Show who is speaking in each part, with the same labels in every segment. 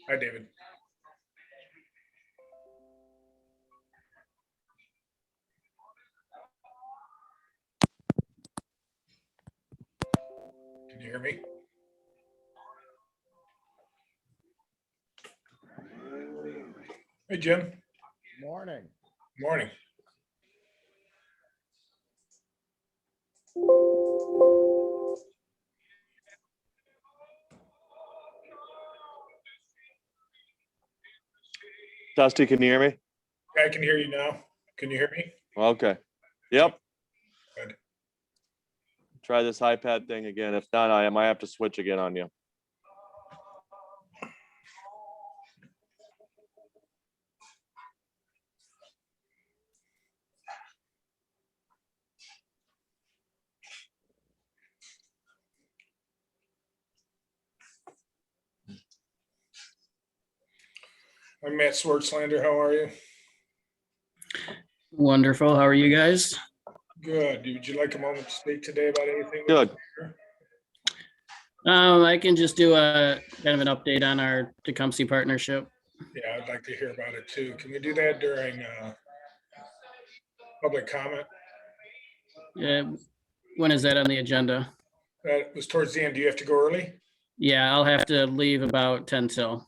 Speaker 1: Hi, David. Can you hear me? Hey, Jim.
Speaker 2: Morning.
Speaker 1: Morning.
Speaker 3: Dusty, can you hear me?
Speaker 1: I can hear you now. Can you hear me?
Speaker 3: Okay. Yep.
Speaker 1: Good.
Speaker 3: Try this iPad thing again. If not, I might have to switch again on you.
Speaker 1: I'm Matt Swartzlander. How are you?
Speaker 4: Wonderful. How are you guys?
Speaker 1: Good. Would you like a moment to speak today about anything?
Speaker 3: Good.
Speaker 4: I can just do a kind of an update on our Tecumseh partnership.
Speaker 1: Yeah, I'd like to hear about it too. Can we do that during public comment?
Speaker 4: When is that on the agenda?
Speaker 1: That was towards the end. Do you have to go early?
Speaker 4: Yeah, I'll have to leave about 10 till.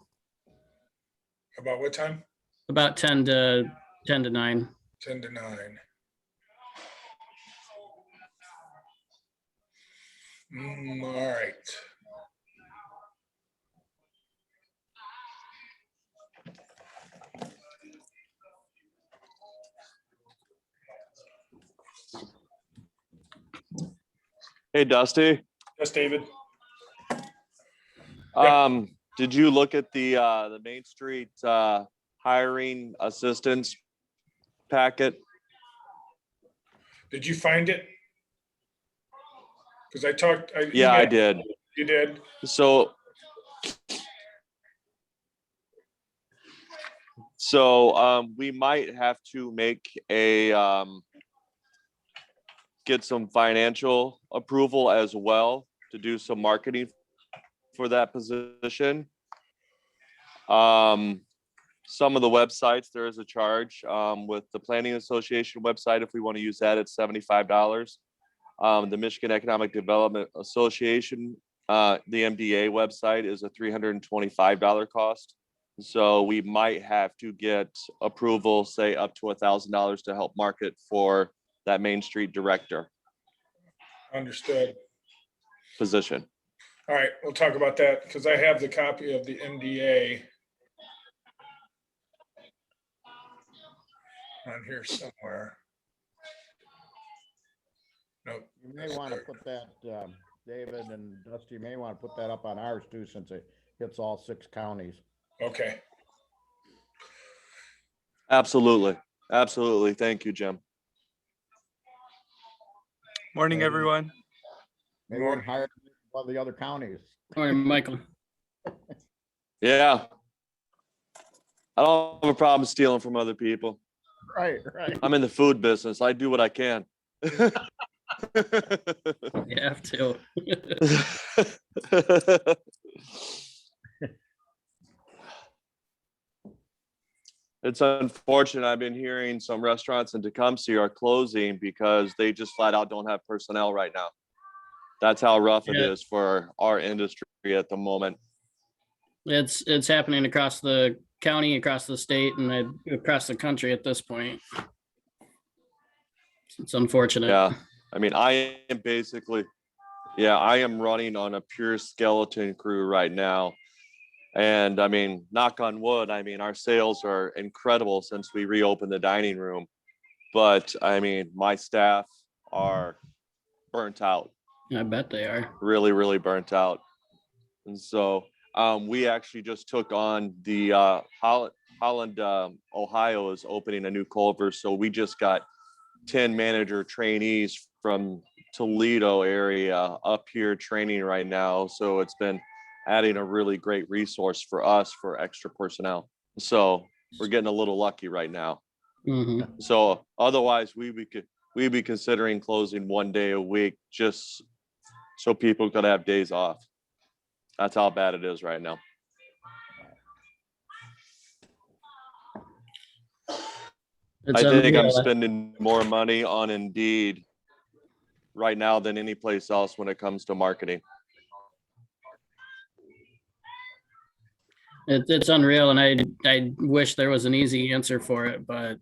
Speaker 1: About what time?
Speaker 4: About 10 to 9.
Speaker 1: 10 to 9. All right.
Speaker 3: Hey, Dusty.
Speaker 1: Yes, David.
Speaker 3: Did you look at the Main Street hiring assistance packet?
Speaker 1: Did you find it? Because I talked.
Speaker 3: Yeah, I did.
Speaker 1: You did?
Speaker 3: So we might have to make get some financial approval as well to do some marketing for that position. Some of the websites, there is a charge with the Planning Association website. If we want to use that, it's $75. The Michigan Economic Development Association, the MDA website, is a $325 cost. So we might have to get approval, say up to $1,000 to help market for that Main Street director
Speaker 1: Understood.
Speaker 3: position.
Speaker 1: All right, we'll talk about that because I have the copy of the MDA on here somewhere. Nope.
Speaker 2: You may want to put that, David and Dusty, you may want to put that up on ours too, since it hits all 6 counties.
Speaker 1: Okay.
Speaker 3: Absolutely. Absolutely. Thank you, Jim.
Speaker 5: Morning, everyone.
Speaker 2: Maybe we can hire one of the other counties.
Speaker 4: Morning, Michael.
Speaker 3: Yeah. I don't have a problem stealing from other people.
Speaker 2: Right.
Speaker 3: I'm in the food business. I do what I can.
Speaker 4: You have to.
Speaker 3: It's unfortunate. I've been hearing some restaurants in Tecumseh are closing because they just flat out don't have personnel right now. That's how rough it is for our industry at the moment.
Speaker 4: It's happening across the county, across the state, and across the country at this point. It's unfortunate.
Speaker 3: Yeah. I mean, I am running on a pure skeleton crew right now. And I mean, knock on wood, I mean, our sales are incredible since we reopened the dining room. But I mean, my staff are burnt out.
Speaker 4: I bet they are.
Speaker 3: Really, really burnt out. And so we actually just took on the Holland, Ohio is opening a new culver. So we just got 10 manager trainees from Toledo area up here training right now. So it's been adding a really great resource for us for extra personnel. So we're getting a little lucky right now.
Speaker 4: Mhm.
Speaker 3: So otherwise we'd be considering closing 1 day a week just so people could have days off. That's how bad it is right now.
Speaker 4: It's
Speaker 3: I think I'm
Speaker 4: unreal.
Speaker 3: spending more money on Indeed right now than any place else when it comes to marketing.
Speaker 4: It's unreal, and I wish there was an easy answer for it, but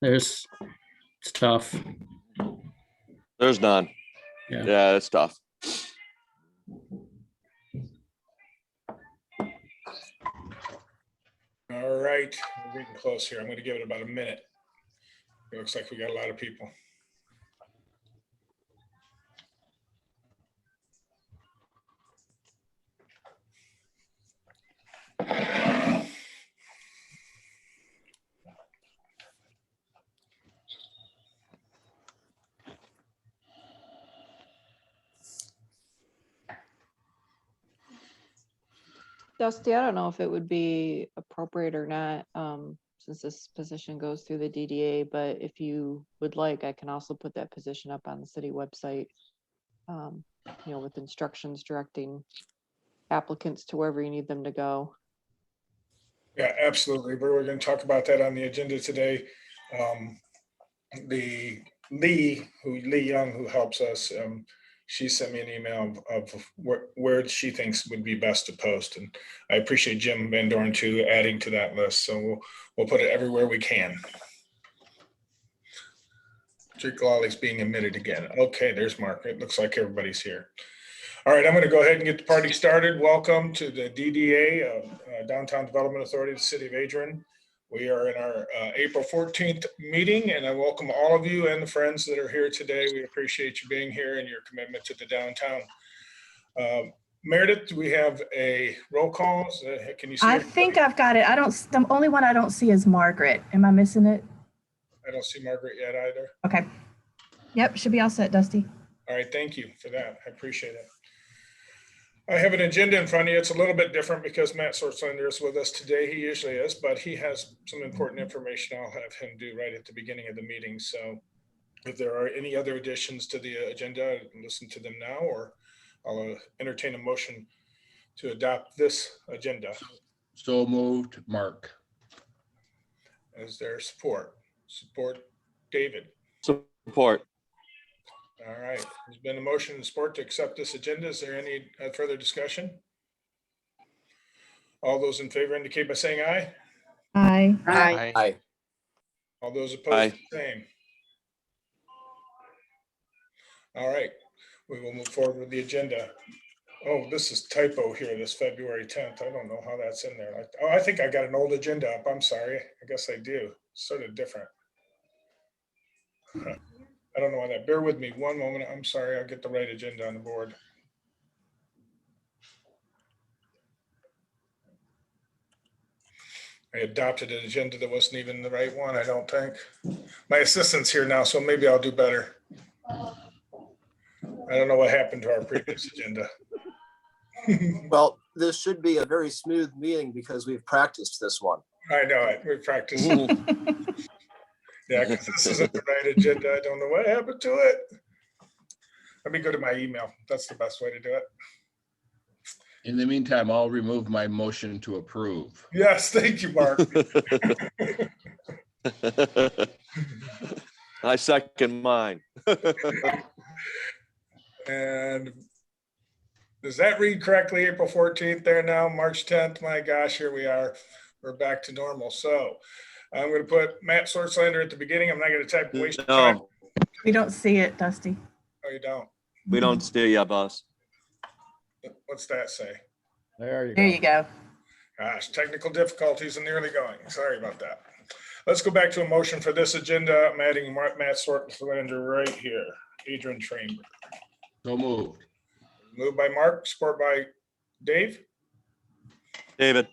Speaker 4: it's tough.
Speaker 3: There's none.
Speaker 4: Yeah.
Speaker 3: Yeah, it's tough.
Speaker 1: All right, we're getting close here. I'm going to give it about a minute. It looks like we got a lot of people.
Speaker 6: Dusty, I don't know if it would be appropriate or not, since this position goes through the DDA, but if you would like, I can also put that position up on the city website. With instructions directing applicants to wherever you need them to go.
Speaker 1: Yeah, absolutely. We're going to talk about that on the agenda today. The Lee Young, who helps us, she sent me an email of where she thinks would be best to post. And I appreciate Jim Van Dorn too, adding to that list. So we'll put it everywhere we can. Jake Lawley's being admitted again. Okay, there's Mark. It looks like everybody's here. All right, I'm going to go ahead and get the party started. Welcome to the DDA, Downtown Development Authority of the City of Adrian. We are in our April 14th meeting, and I welcome all of you and the friends that are here today. We appreciate you being here and your commitment to the downtown. Meredith, do we have a roll call? Can you see
Speaker 7: I
Speaker 1: everybody?
Speaker 7: think I've got it. The only one I don't see is Margaret. Am I missing it?
Speaker 1: I don't see Margaret yet either.
Speaker 7: Okay. Yep, should be all set, Dusty.
Speaker 1: All right, thank you for that. I appreciate it. I have an agenda in front of you. It's a little bit different because Matt Sortslander is with us today. He usually is, but he has some important information I'll have him do right at the beginning of the meeting. So if there are any other additions to the agenda, listen to them now, or I'll entertain a motion to adopt this agenda.
Speaker 8: So moved, Mark.
Speaker 1: Is there support? Support, David.
Speaker 3: Support.
Speaker 1: All right, there's been a motion and support to accept this agenda. Is there any further discussion? All those in favor indicate by saying aye.
Speaker 7: Aye.
Speaker 5: Aye.
Speaker 1: All those opposed,
Speaker 3: Aye.
Speaker 1: same. All right, we will move forward with the agenda. Oh, this is typo here, this February 10th. I don't know how that's in there. I think I got an old agenda up. I'm sorry. I guess I do. Sort of different. Huh. I don't know why that. Bear with me one moment. I'm sorry. I'll get the right agenda on the board. I adopted an agenda that wasn't even the right one, I don't think. My assistant's here now, so maybe I'll do better. I don't know what happened to our previous agenda.
Speaker 9: Well, this should be a very smooth meeting because we've practiced this one.
Speaker 1: I know it. We practiced. Yeah, because this isn't the right agenda. I don't know what happened to it. Let me go to my email. That's the best way to do it.
Speaker 8: In the meantime, I'll remove my motion to approve.
Speaker 1: Yes, thank you, Mark.
Speaker 3: I second mine.
Speaker 1: And does that read correctly? April 14th there now, March 10th. My gosh, here we are. We're back to normal. So I'm going to put Matt Sortslander at the beginning. I'm not going to type waste of time.
Speaker 3: No,
Speaker 7: We don't see it, Dusty.
Speaker 1: Oh, you don't?
Speaker 3: we don't steal ya, boss.
Speaker 1: What's that say?
Speaker 2: There you go.
Speaker 7: There you go.
Speaker 1: Gosh, technical difficulties in the early going. Sorry about that. Let's go back to a motion for this agenda. I'm adding Matt Sortslander right here. Adrian Trainberg.
Speaker 8: So moved.
Speaker 1: Moved by Mark, support by Dave.
Speaker 3: David.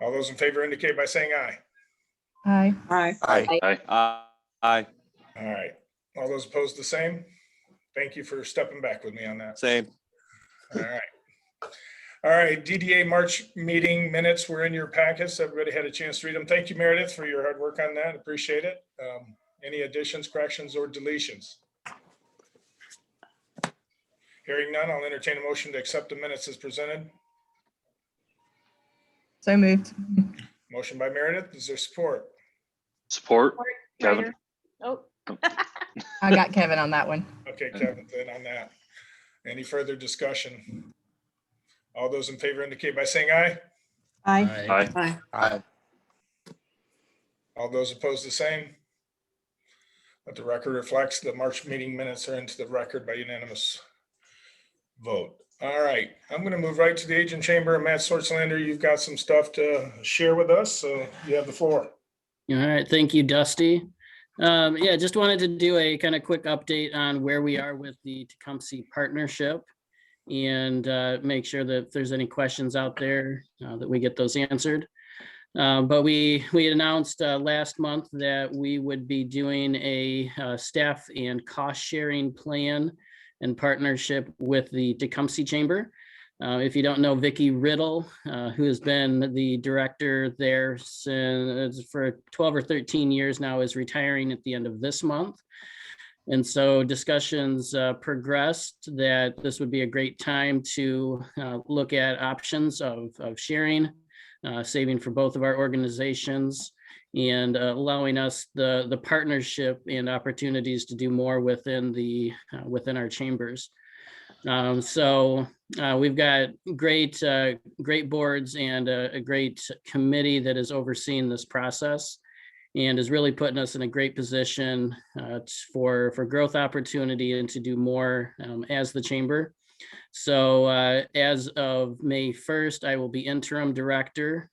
Speaker 1: All those in favor indicate by saying aye.
Speaker 7: Aye.
Speaker 6: Aye.
Speaker 9: Aye.
Speaker 3: Aye,
Speaker 1: All right. All those opposed, the same? Thank you for stepping back with me on that.
Speaker 3: same.
Speaker 1: All right. All right, DDA March meeting minutes were in your packets. Everybody had a chance to read them. Thank you, Meredith, for your hard work on that. Appreciate it. Any additions, corrections, or deletions? Hearing none, I'll entertain a motion to accept the minutes as presented.
Speaker 7: So moved.
Speaker 1: Motion by Meredith. Is there support?
Speaker 5: Support, Kevin.
Speaker 6: Oh.
Speaker 7: I got Kevin on that one.
Speaker 1: Okay, Kevin, then on that. Any further discussion? All those in favor indicate by saying aye.
Speaker 6: Aye.
Speaker 5: Aye.
Speaker 9: Aye.
Speaker 1: All those opposed, the same. Let the record reflects the March meeting minutes are into the record by unanimous vote. All right, I'm going to move right to the Agent Chamber. Matt Swartzlander, you've got some stuff to share with us, so you have the floor.
Speaker 4: All right, thank you, Dusty. Yeah, just wanted to do a kind of quick update on where we are with the Tecumseh partnership and make sure that if there's any questions out there that we get those answered. But we had announced last month that we would be doing a staff and cost sharing plan in partnership with the Tecumseh Chamber. If you don't know Vicki Riddle, who has been the director there since for 12 or 13 years now, is retiring at the end of this month. And so discussions progressed that this would be a great time to look at options of sharing, saving for both of our organizations, and allowing us the partnership and opportunities to do more within our chambers. So we've got great boards and a great committee that is overseeing this process and is really putting us in a great position for growth opportunity and to do more as the chamber. So as of May 1st, I will be interim director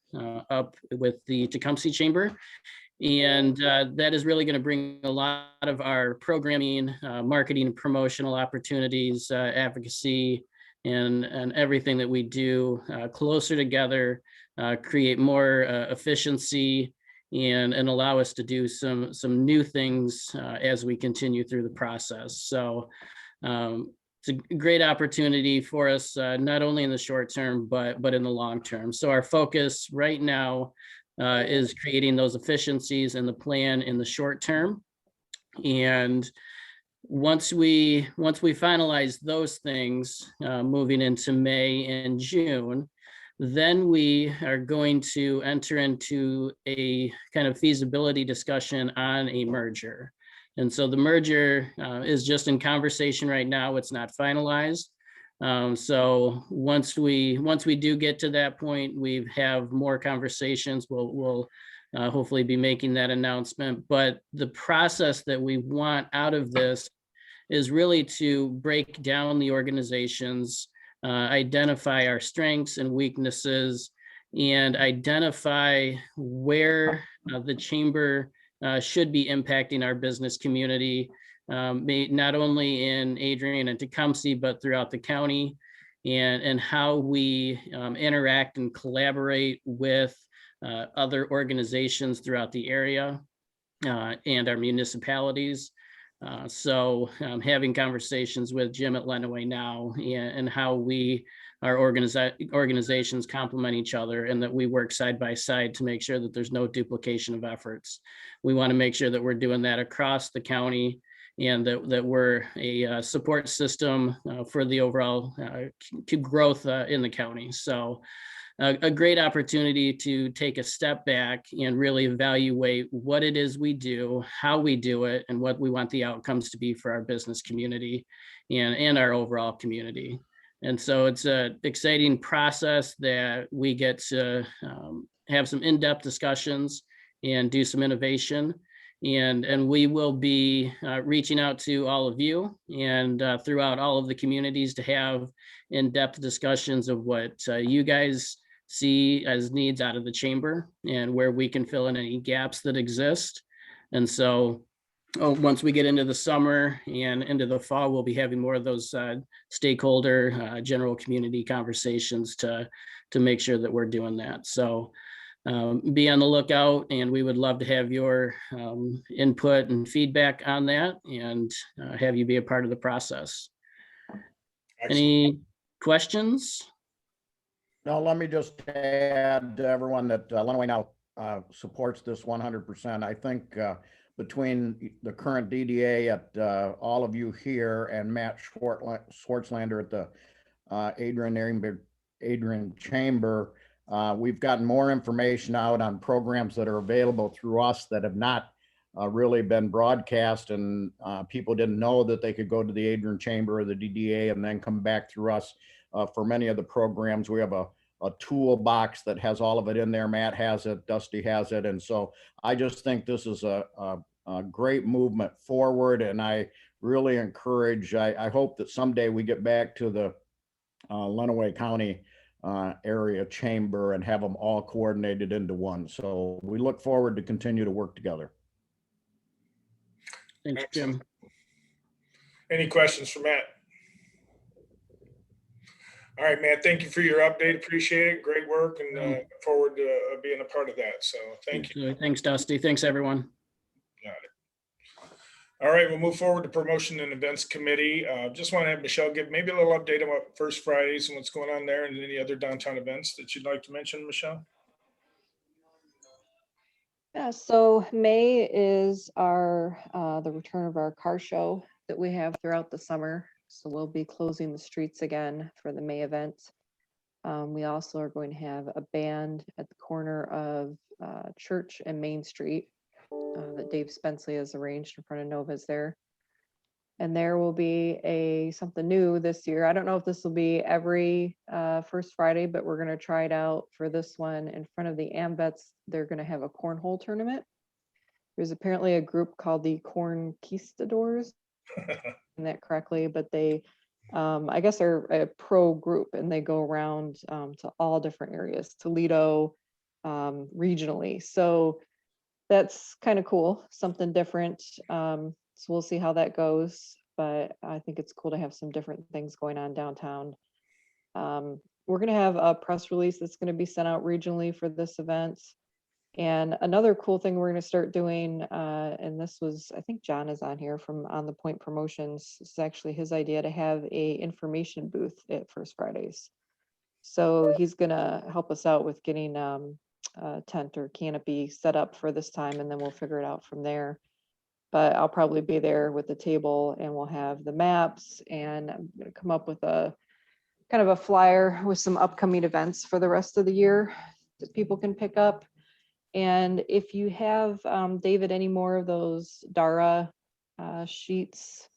Speaker 4: up with the Tecumseh Chamber. And that is really going to bring a lot of our programming, marketing, and promotional opportunities, advocacy, and everything that we do closer together, create more efficiency, and allow us to do some new things as we continue through the process. So it's a great opportunity for us, not only in the short term, but in the long term. So our focus right now is creating those efficiencies and the plan in the short term. And once we finalize those things, moving into May and June, then we are going to enter into a kind of feasibility discussion on a merger. And so the merger is just in conversation right now. It's not finalized. So once we do get to that point, we have more conversations. We'll hopefully be making that announcement. But the process that we want out of this is really to break down the organizations, identify our strengths and weaknesses, and identify where the chamber should be impacting our business community, not only in Adrian and Tecumseh, but throughout the county, and how we interact and collaborate with other organizations throughout the area and our municipalities. So having conversations with Jim at Lenawee now and how our organizations complement each other and that we work side by side to make sure that there's no duplication of efforts. We want to make sure that we're doing that across the county and that we're a support system for the overall growth in the county. So a great opportunity to take a step back and really evaluate what it is we do, how we do it, and what we want the outcomes to be for our business community and our overall community. And so it's an exciting process that we get to have some in-depth discussions and do some innovation. And we will be reaching out to all of you and throughout all of the communities to have in-depth discussions of what you guys see as needs out of the chamber and where we can fill in any gaps that exist. And so once we get into the summer and into the fall, we'll be having more of those stakeholder, general community conversations to make sure that we're doing that. So be on the lookout, and we would love to have your input and feedback on that, and have you be a part of the process.
Speaker 1: Excellent.
Speaker 4: Any questions?
Speaker 2: No, let me just add to everyone that Lenawee now supports this 100%. I think between the current DDA at all of you here and Matt Schwartzlander at the Adrian Chamber, we've gotten more information out on programs that are available through us that have not really been broadcast, and people didn't know that they could go to the Adrian Chamber or the DDA and then come back through us. For many of the programs, we have a toolbox that has all of it in there. Matt has it, Dusty has it. And so I just think this is a great movement forward. And I really encourage, I hope that someday we get back to the Lenawee County area chamber and have them all coordinated into one. So we look forward to continue to work together.
Speaker 4: Thanks, Jim.
Speaker 1: Any questions for Matt? All right, Matt, thank you for your update. Appreciate it. Great work, and look forward to being a part of that. So thank you.
Speaker 4: Thanks, Dusty. Thanks, everyone.
Speaker 1: Got it. All right, we'll move forward to promotion and events committee. Just want to have Michelle give maybe a little update about First Fridays and what's going on there, and any other downtown events that you'd like to mention, Michelle.
Speaker 6: Yeah, so May is our the return of our car show that we have throughout the summer. So we'll be closing the streets again for the May event. We also are going to have a band at the corner of Church and Main Street that Dave Spenceley has arranged in front of Nova's there. And there will be something new this year. I don't know if this will be every First Friday, but we're going to try it out for this one. In front of the AMVETS, they're going to have a cornhole tournament. There's apparently a group called the Cornquistadors, that correctly, but they I guess are a pro group, and they go around to all different areas, Toledo, regionally. So that's kind of cool, something different. So we'll see how that goes, but I think it's cool to have some different things going on downtown. We're going to have a press release that's going to be sent out regionally for this event. And another cool thing we're going to start doing, and this was, I think John is on here from On the Point Promotions. It's actually his idea to have a information booth at First Fridays. So he's going to help us out with getting a tent or canopy set up for this time, and then we'll figure it out from there. But I'll probably be there with the table, and we'll have the maps, and I'm going to come up with a kind of a flyer with some upcoming events for the rest of the year that people can pick up. And if you have, David, any more of those DARA sheets,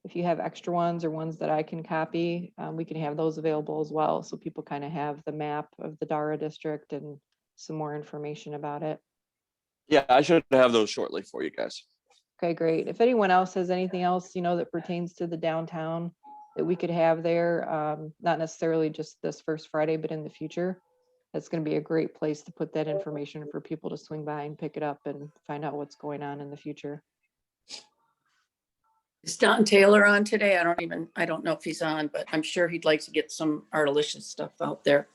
Speaker 6: if you have extra ones or ones that I can copy, we can have those available as well. So people kind of have the map of the DARA district and some more information about it.
Speaker 3: Yeah, I should have those shortly for you guys.
Speaker 6: Okay, great. If anyone else has anything else, that pertains to the downtown that we could have there, not necessarily just this First Friday, but in the future, that's going to be a great place to put that information for people to swing by and pick it up and find out what's going on in the future.
Speaker 10: Is Don Taylor on today? I don't know if he's on, but I'm sure he'd like to get some Artilicious stuff out there.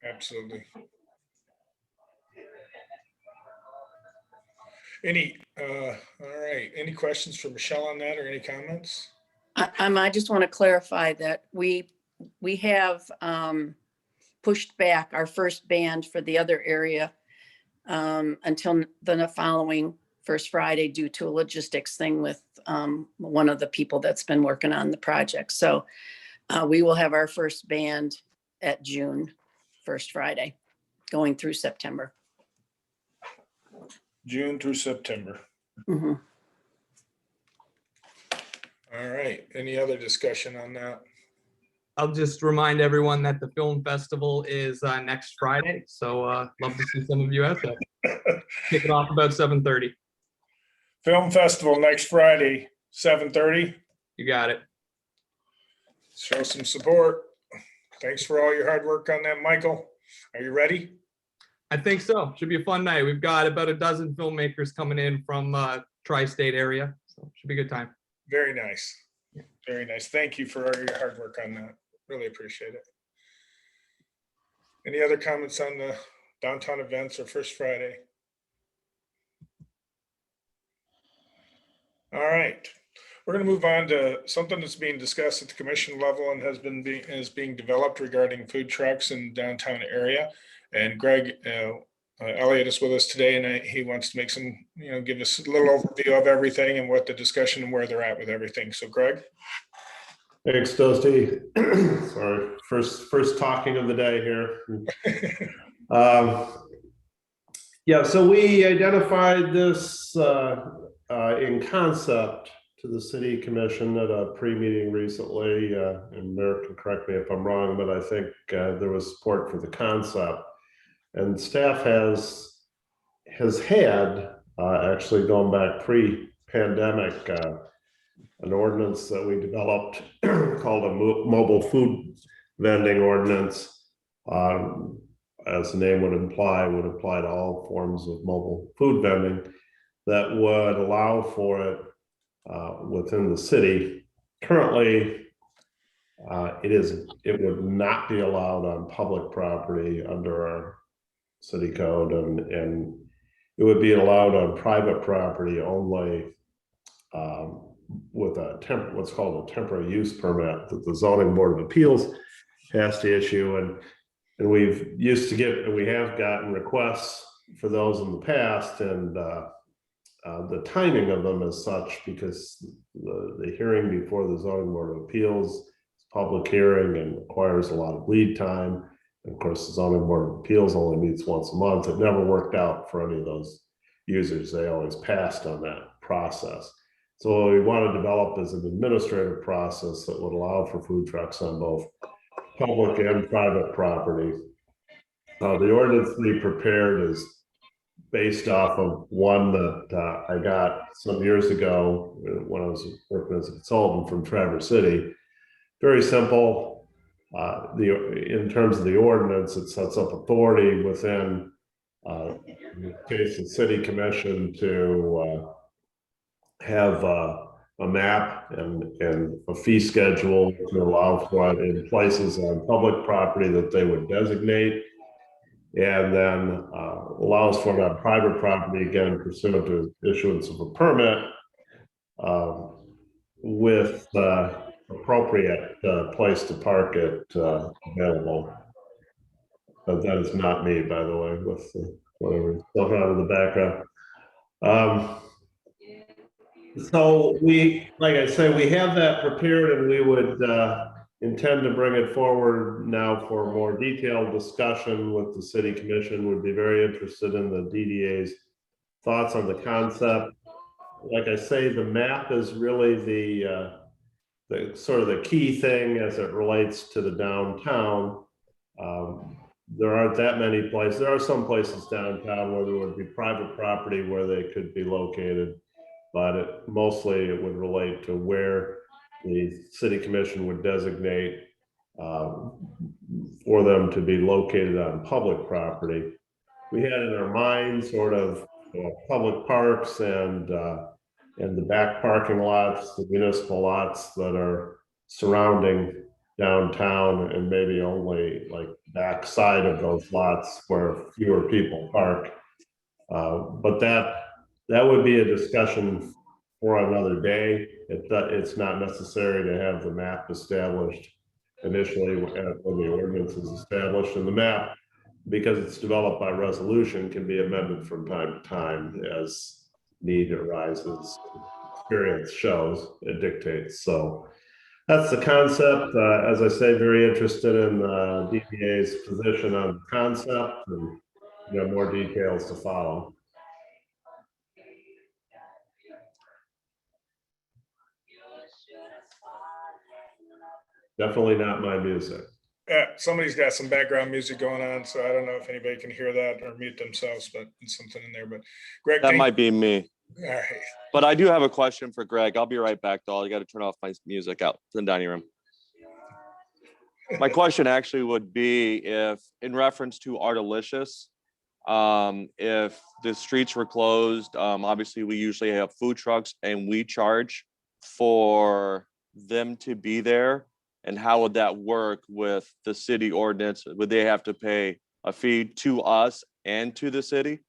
Speaker 1: Absolutely. All right, any questions for Michelle on that, or any comments?
Speaker 10: I just want to clarify that we have pushed back our first band for the other area until the following First Friday due to a logistics thing with one of the people that's been working on the project. So we will have our first band at June First Friday, going through September.
Speaker 1: June through September.
Speaker 10: Mm-hmm.
Speaker 1: All right, any other discussion on that?
Speaker 11: I'll just remind everyone that the film festival is next Friday. So love to see some of you out there. Kick it off about 7:30.
Speaker 1: Film festival next Friday, 7:30.
Speaker 11: You got it.
Speaker 1: Show some support. Thanks for all your hard work on that, Michael. Are you ready?
Speaker 11: I think so. Should be a fun night. We've got about a dozen filmmakers coming in from tri-state area. So should be a good time.
Speaker 1: Very nice. Very nice. Thank you for all your hard work on that. Really appreciate it. Any other comments on the downtown events or First Friday? All right, we're going to move on to something that's being discussed at the commission level and is being developed regarding food trucks in downtown area. And Greg Elliott is with us today, and he wants to make some, give us a little overview of everything and what the discussion and where they're at with everything. So, Greg.
Speaker 12: Thanks, Dusty. Sorry, first talking of the day here. Yeah, so we identified this in concept to the city commission at a pre-meeting recently, and Mayor can correct me if I'm wrong, but I think there was support for the concept. And staff has had, actually going back pre-pandemic, an ordinance that we developed called a mobile food vending ordinance. As the name would apply to all forms of mobile food vending that would allow for it within the city. Currently, it would not be allowed on public property under our city code, and it would be allowed on private property only with what's called a temporary use permit that the zoning board of appeals has to issue. And we have gotten requests for those in the past, and the timing of them is such because the hearing before the zoning board of appeals is a public hearing and requires a lot of lead time. And of course, the zoning board of appeals only meets once a month. It never worked out for any of those users. They always passed on that process. So what we want to develop is an administrative process that would allow for food trucks on both public and private property. The ordinance we prepared is based off of one that I got some years ago when I was working as a consultant from Traverse City. Very simple. In terms of the ordinance, it sets up authority within, in the case of city commission, to have a map and a fee schedule to allow for it in places on public property that they would designate, and then allows for it on private property, again, pursuant to issuance of a permit with appropriate place to park it available. But that is not me, by the way, with whatever still have in the background. So like I say, we have that prepared, and we would intend to bring it forward now for more detailed discussion with the city commission. Would be very interested in the DDA's thoughts on the concept. Like I say, the map is really the sort of the key thing as it relates to the downtown. There aren't that many places. There are some places downtown where there would be private property where they could be located, but mostly it would relate to where the city commission would designate for them to be located on public property. We had in our mind sort of public parks and the back parking lots, the municipal lots that are surrounding downtown, and maybe only like back side of those lots where fewer people park. But that would be a discussion for another day. It's not necessary to have the map established initially when the ordinance is established, and the map, because it's developed by resolution, can be amended from time to time as need arises, experience shows, it dictates. So that's the concept. As I say, very interested in DPA's position on the concept, and more details to follow. Definitely not my music.
Speaker 1: Somebody's got some background music going on, so I don't know if anybody can hear that or mute themselves, but it's something in there. But Greg,
Speaker 3: that might be me.
Speaker 1: All right.
Speaker 3: But I do have a question for Greg. I'll be right back, though. I got to turn off my music out in the dining room. My question actually would be if, in reference to Artalicious, if the streets were closed, obviously we usually have food trucks and we charge for them to be there. And how would that work with the city ordinance? Would they have to pay a fee to us and to the city?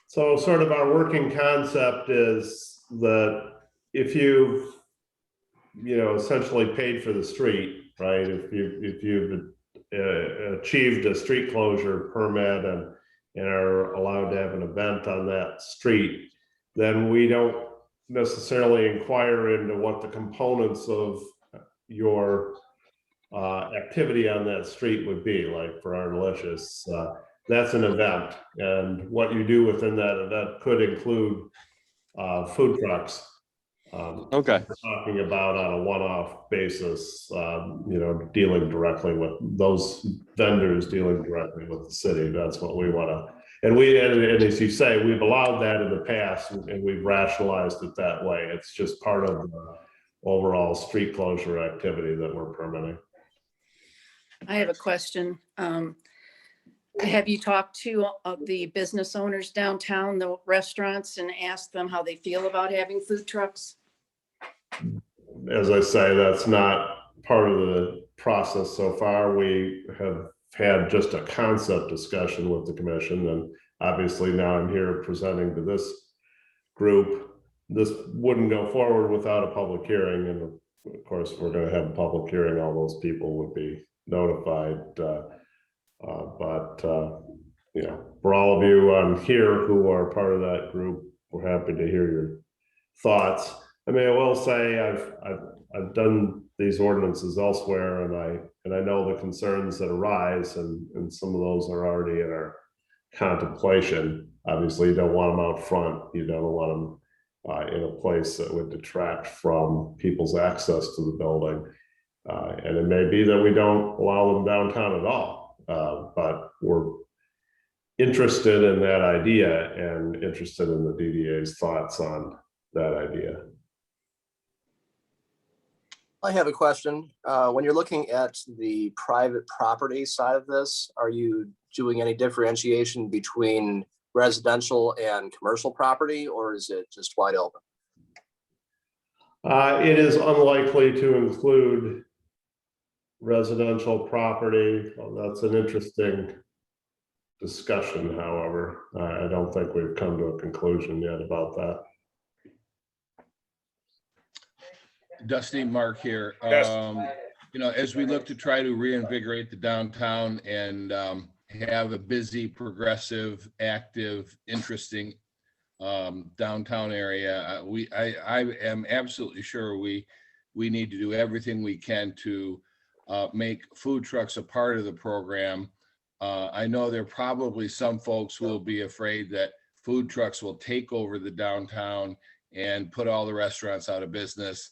Speaker 12: So sort of our working concept is that if you've, essentially paid for the street, right? If you've achieved a street closure permit and are allowed to have an event on that street, then we don't necessarily inquire into what the components of your activity on that street would be. Like for our delicious, that's an event, and what you do within that event could include food trucks.
Speaker 3: Okay.
Speaker 12: Talking about on a one-off basis, dealing directly with those vendors, dealing directly with the city. That's what we want to. And and as you say, we've allowed that in the past, and we've rationalized it that way. It's just part of the overall street closure activity that we're permitting.
Speaker 10: I have a question. Have you talked to the business owners downtown, the restaurants, and asked them how they feel about having food trucks?
Speaker 12: As I say, that's not part of the process so far. We have had just a concept discussion with the commission, and obviously now I'm here presenting to this group. This wouldn't go forward without a public hearing, and of course we're going to have a public hearing. All those people would be notified, for all of you on here who are part of that group, we're happy to hear your thoughts. I mean, I will say I've done these ordinances elsewhere, and I know the concerns that arise, and some of those are already in our contemplation. Obviously, you don't want them out front. You don't want them in a place that would detract from people's access to the building. And it may be that we don't allow them downtown at all, but we're interested in that idea and interested in the DDA's thoughts on that idea.
Speaker 9: I have a question. When you're looking at the private property side of this, are you doing any differentiation between residential and commercial property, or is it just wide open?
Speaker 12: It is unlikely to include residential property. Well, that's an interesting discussion, however. I don't think we've come to a conclusion yet about that.
Speaker 8: Dusty, Mark here.
Speaker 1: Yes.
Speaker 8: As we look to try to reinvigorate the downtown and have a busy, progressive, active, interesting downtown area, I am absolutely sure we need to do everything we can to make food trucks a part of the program. I know there are probably some folks who will be afraid that food trucks will take over the downtown and put all the restaurants out of business.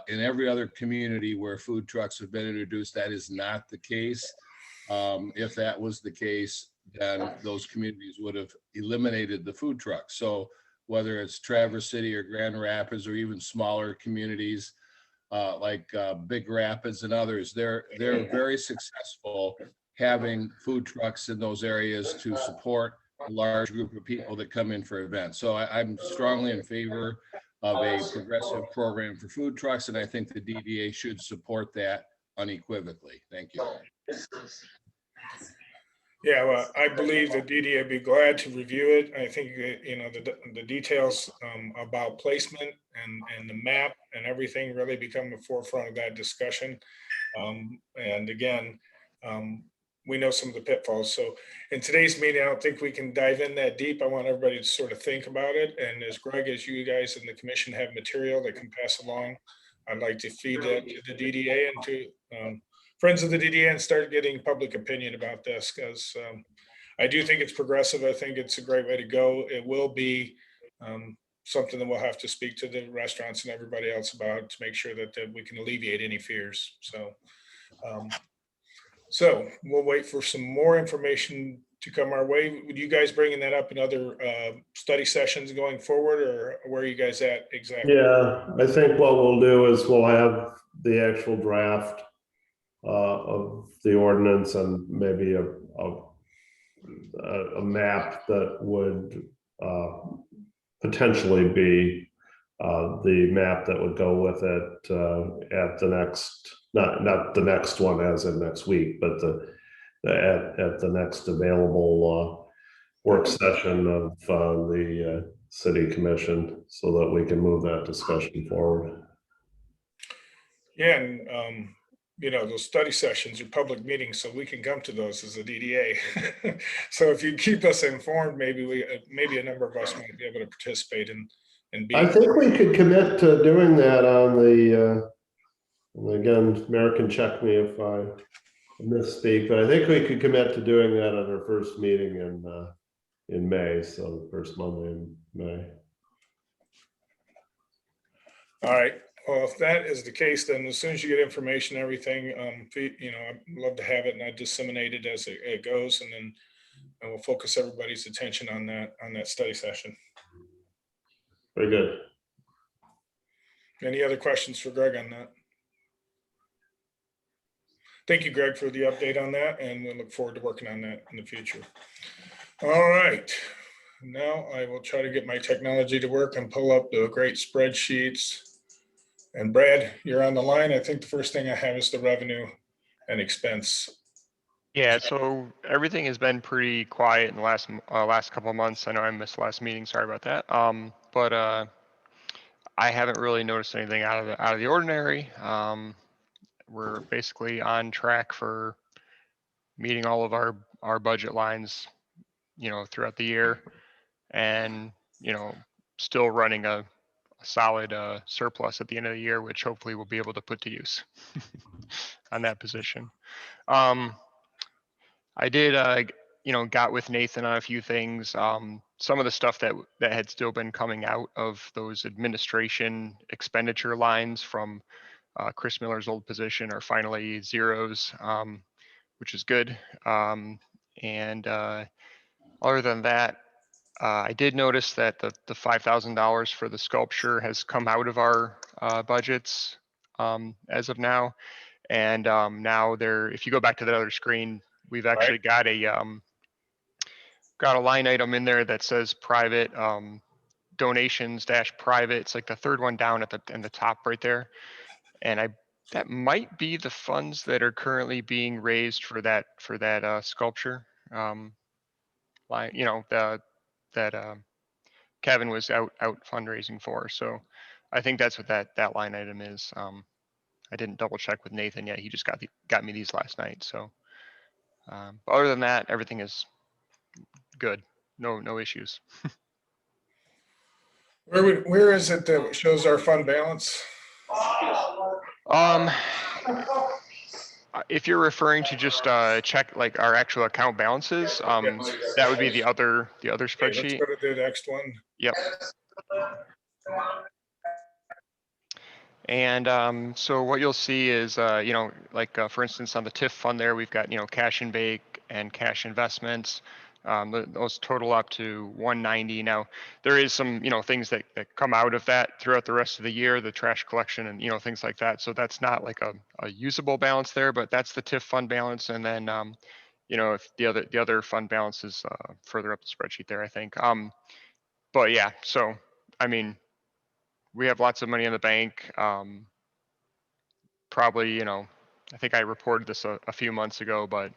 Speaker 8: In every other community where food trucks have been introduced, that is not the case. If that was the case, then those communities would have eliminated the food trucks. So whether it's Traverse City or Grand Rapids or even smaller communities like Big Rapids and others, they're very successful having food trucks in those areas to support a large group of people that come in for events. So I'm strongly in favor of a progressive program for food trucks, and I think the DDA should support that unequivocally. Thank you.
Speaker 1: Yeah, well, I believe the DDA would be glad to review it. I think, the details about placement and the map and everything really become the forefront of that discussion. And again, we know some of the pitfalls. So in today's meeting, I don't think we can dive in that deep. I want everybody to sort of think about it. And as Greg, as you guys in the commission have material that can pass along, I'd like to feed that to the DDA and to friends of the DDA and start getting public opinion about this, because I do think it's progressive. I think it's a great way to go. It will be something that we'll have to speak to the restaurants and everybody else about to make sure that we can alleviate any fears. So we'll wait for some more information to come our way. Would you guys bringing that up in other study sessions going forward, or where are you guys at exactly?
Speaker 12: Yeah, I think what we'll do is we'll have the actual draft of the ordinance and maybe a map that would potentially be the map that would go with it at the next not the next one as in next week, but at the next available work session of the city commission so that we can move that discussion forward.
Speaker 1: Yeah, and those study sessions are public meetings, so we can come to those as a DDA. So if you keep us informed, maybe a number of us might be able to participate in
Speaker 12: I
Speaker 1: being.
Speaker 12: think we could commit to doing that on the, again, Mayor can check me if I misspeak, but I think we could commit to doing that at our first meeting in May, so the first Monday in May.
Speaker 1: All right. Well, if that is the case, then as soon as you get information, everything, I'd love to have it and I disseminate it as it goes, and we'll focus everybody's attention on that study session.
Speaker 12: Very good.
Speaker 1: Any other questions for Greg on that? Thank you, Greg, for the update on that, and we look forward to working on that in the future. All right. Now I will try to get my technology to work and pull up the great spreadsheets. And Brad, you're on the line. I think the first thing I have is the revenue and expense.
Speaker 13: Yeah, so everything has been pretty quiet in the last couple of months. I know I missed the last meeting. Sorry about that. But I haven't really noticed anything out of the ordinary. We're basically on track for meeting all of our budget lines, throughout the year, and still running a solid surplus at the end of the year, which hopefully we'll be able to put to use on that position. I did, got with Nathan on a few things. Some of the stuff that had still been coming out of those administration expenditure lines from Chris Miller's old position are finally zeros, which is good. And other than that, I did notice that the $5,000 for the sculpture has come out of our budgets as of now. And now if you go back to that other screen, we've actually got a line item in there that says private donations - private. It's like the third one down in the top right there. And that might be the funds that are currently being raised for that sculpture. That Kevin was out fundraising for. So I think that's what that line item is. I didn't double check with Nathan yet. He just got me these last night. So but other than that, everything is good. No issues.
Speaker 1: Where is it that shows our fund balance?
Speaker 13: If you're referring to just check like our actual account balances, that would be the other spreadsheet.
Speaker 1: Let's go to the next one.
Speaker 13: Yep. And so what you'll see is, for instance, on the TIF fund there, we've got, cash and bake and cash investments. Those total up to 190. Now, there is some, things that come out of that throughout the rest of the year, the trash collection and, things like that. So that's not like a usable balance there, but that's the TIF fund balance. And then, if the other fund balance is further up the spreadsheet there, I think. But yeah, so, I mean, we have lots of money in the bank. Probably, I think I reported this a few months ago, but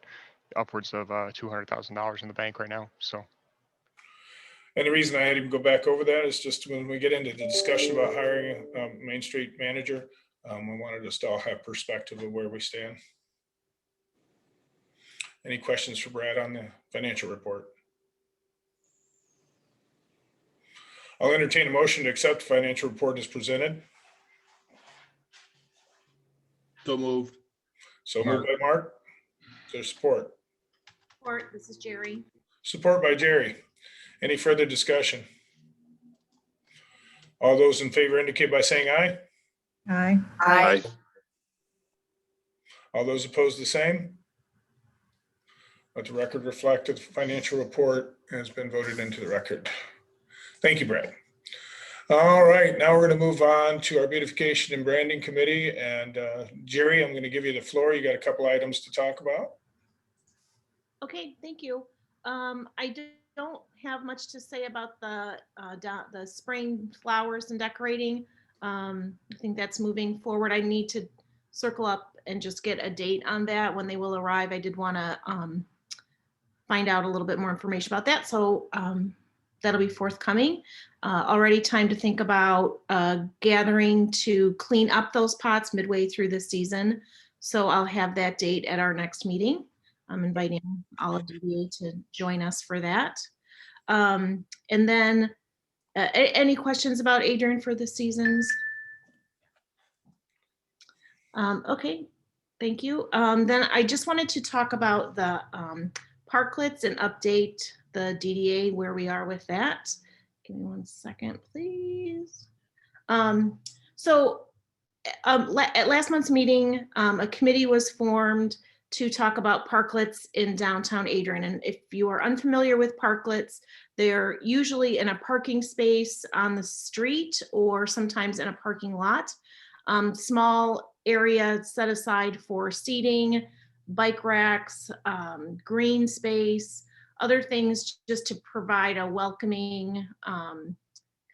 Speaker 13: upwards of $200,000 in the bank right now. So.
Speaker 1: And the reason I had him go back over that is just when we get into the discussion about hiring a Main Street manager, I wanted us to all have perspective of where we stand. Any questions for Brad on the financial report? I'll entertain a motion to accept the financial report as presented.
Speaker 8: So moved.
Speaker 1: So moved by Mark. Is there support?
Speaker 14: Support. This is Jerry.
Speaker 1: Support by Jerry. Any further discussion? All those in favor indicate by saying aye.
Speaker 7: Aye.
Speaker 10: Aye.
Speaker 1: All those opposed, the same. Let the record reflect that the financial report has been voted into the record. Thank you, Brad. All right, now we're going to move on to our beautification and branding committee. And Jerry, I'm going to give you the floor. You got a couple items to talk about.
Speaker 14: Okay, thank you. I don't have much to say about the spring flowers and decorating. I think that's moving forward. I need to circle up and just get a date on that when they will arrive. I did want to find out a little bit more information about that. So that'll be forthcoming. Already time to think about gathering to clean up those pots midway through the season. So I'll have that date at our next meeting. I'm inviting all of DDA to join us for that. And then any questions about Adrian for the seasons? Okay, thank you. Then I just wanted to talk about the parklets and update the DDA where we are with that. Give me 1 second, please. At last month's meeting, a committee was formed to talk about parklets in downtown Adrian. And if you are unfamiliar with parklets, they're usually in a parking space on the street or sometimes in a parking lot. Small area set aside for seating, bike racks, green space, other things just to provide a welcoming, kind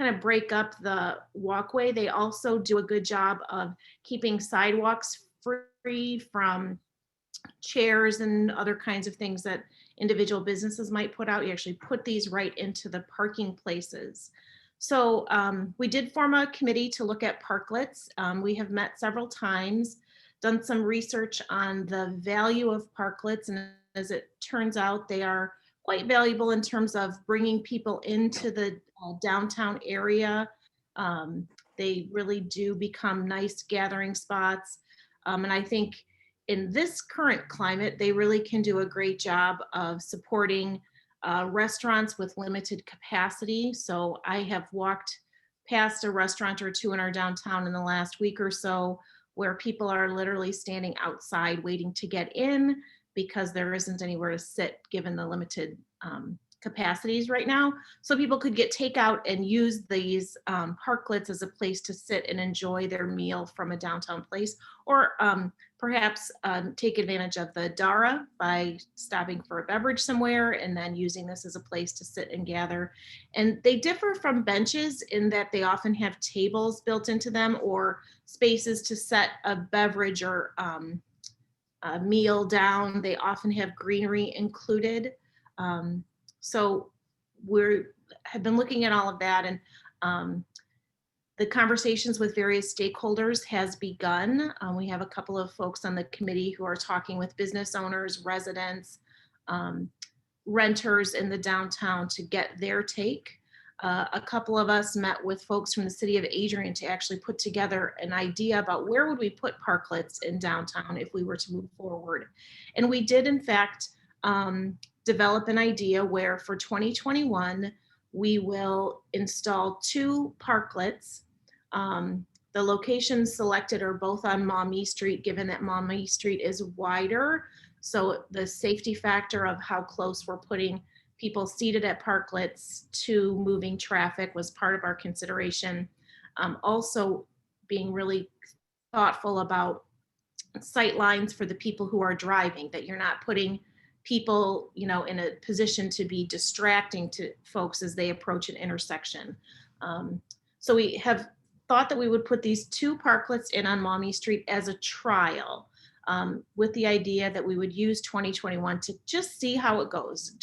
Speaker 14: of break up the walkway. They also do a good job of keeping sidewalks free from chairs and other kinds of things that individual businesses might put out. You actually put these right into the parking places. So we did form a committee to look at parklets. We have met several times, done some research on the value of parklets, and as it turns out, they are quite valuable in terms of bringing people into the downtown area. They really do become nice gathering spots. And I think in this current climate, they really can do a great job of supporting restaurants with limited capacity. So I have walked past a restaurant or two in our downtown in the last week or so where people are literally standing outside waiting to get in because there isn't anywhere to sit given the limited capacities right now. So people could get takeout and use these parklets as a place to sit and enjoy their meal from a downtown place, or perhaps take advantage of the Dara by stopping for a beverage somewhere and then using this as a place to sit and gather. And they differ from benches in that they often have tables built into them or spaces to set a beverage or a meal down. They often have greenery included. So have been looking at all of that, and the conversations with various stakeholders has begun. We have a couple of folks on the committee who are talking with business owners, residents, renters in the downtown to get their take. A couple of us met with folks from the city of Adrian to actually put together an idea about where would we put parklets in downtown if we were to move forward. And we did, in fact, develop an idea where for 2021, we will install 2 parklets. The locations selected are both on Maumee Street, given that Maumee Street is wider. So the safety factor of how close we're putting people seated at parklets to moving traffic was part of our consideration. Also being really thoughtful about sight lines for the people who are driving, that you're not putting people, in a position to be distracting to folks as they approach an intersection. So we have thought that we would put these 2 parklets in on Maumee Street as a trial, with the idea that we would use 2021 to just see how it goes.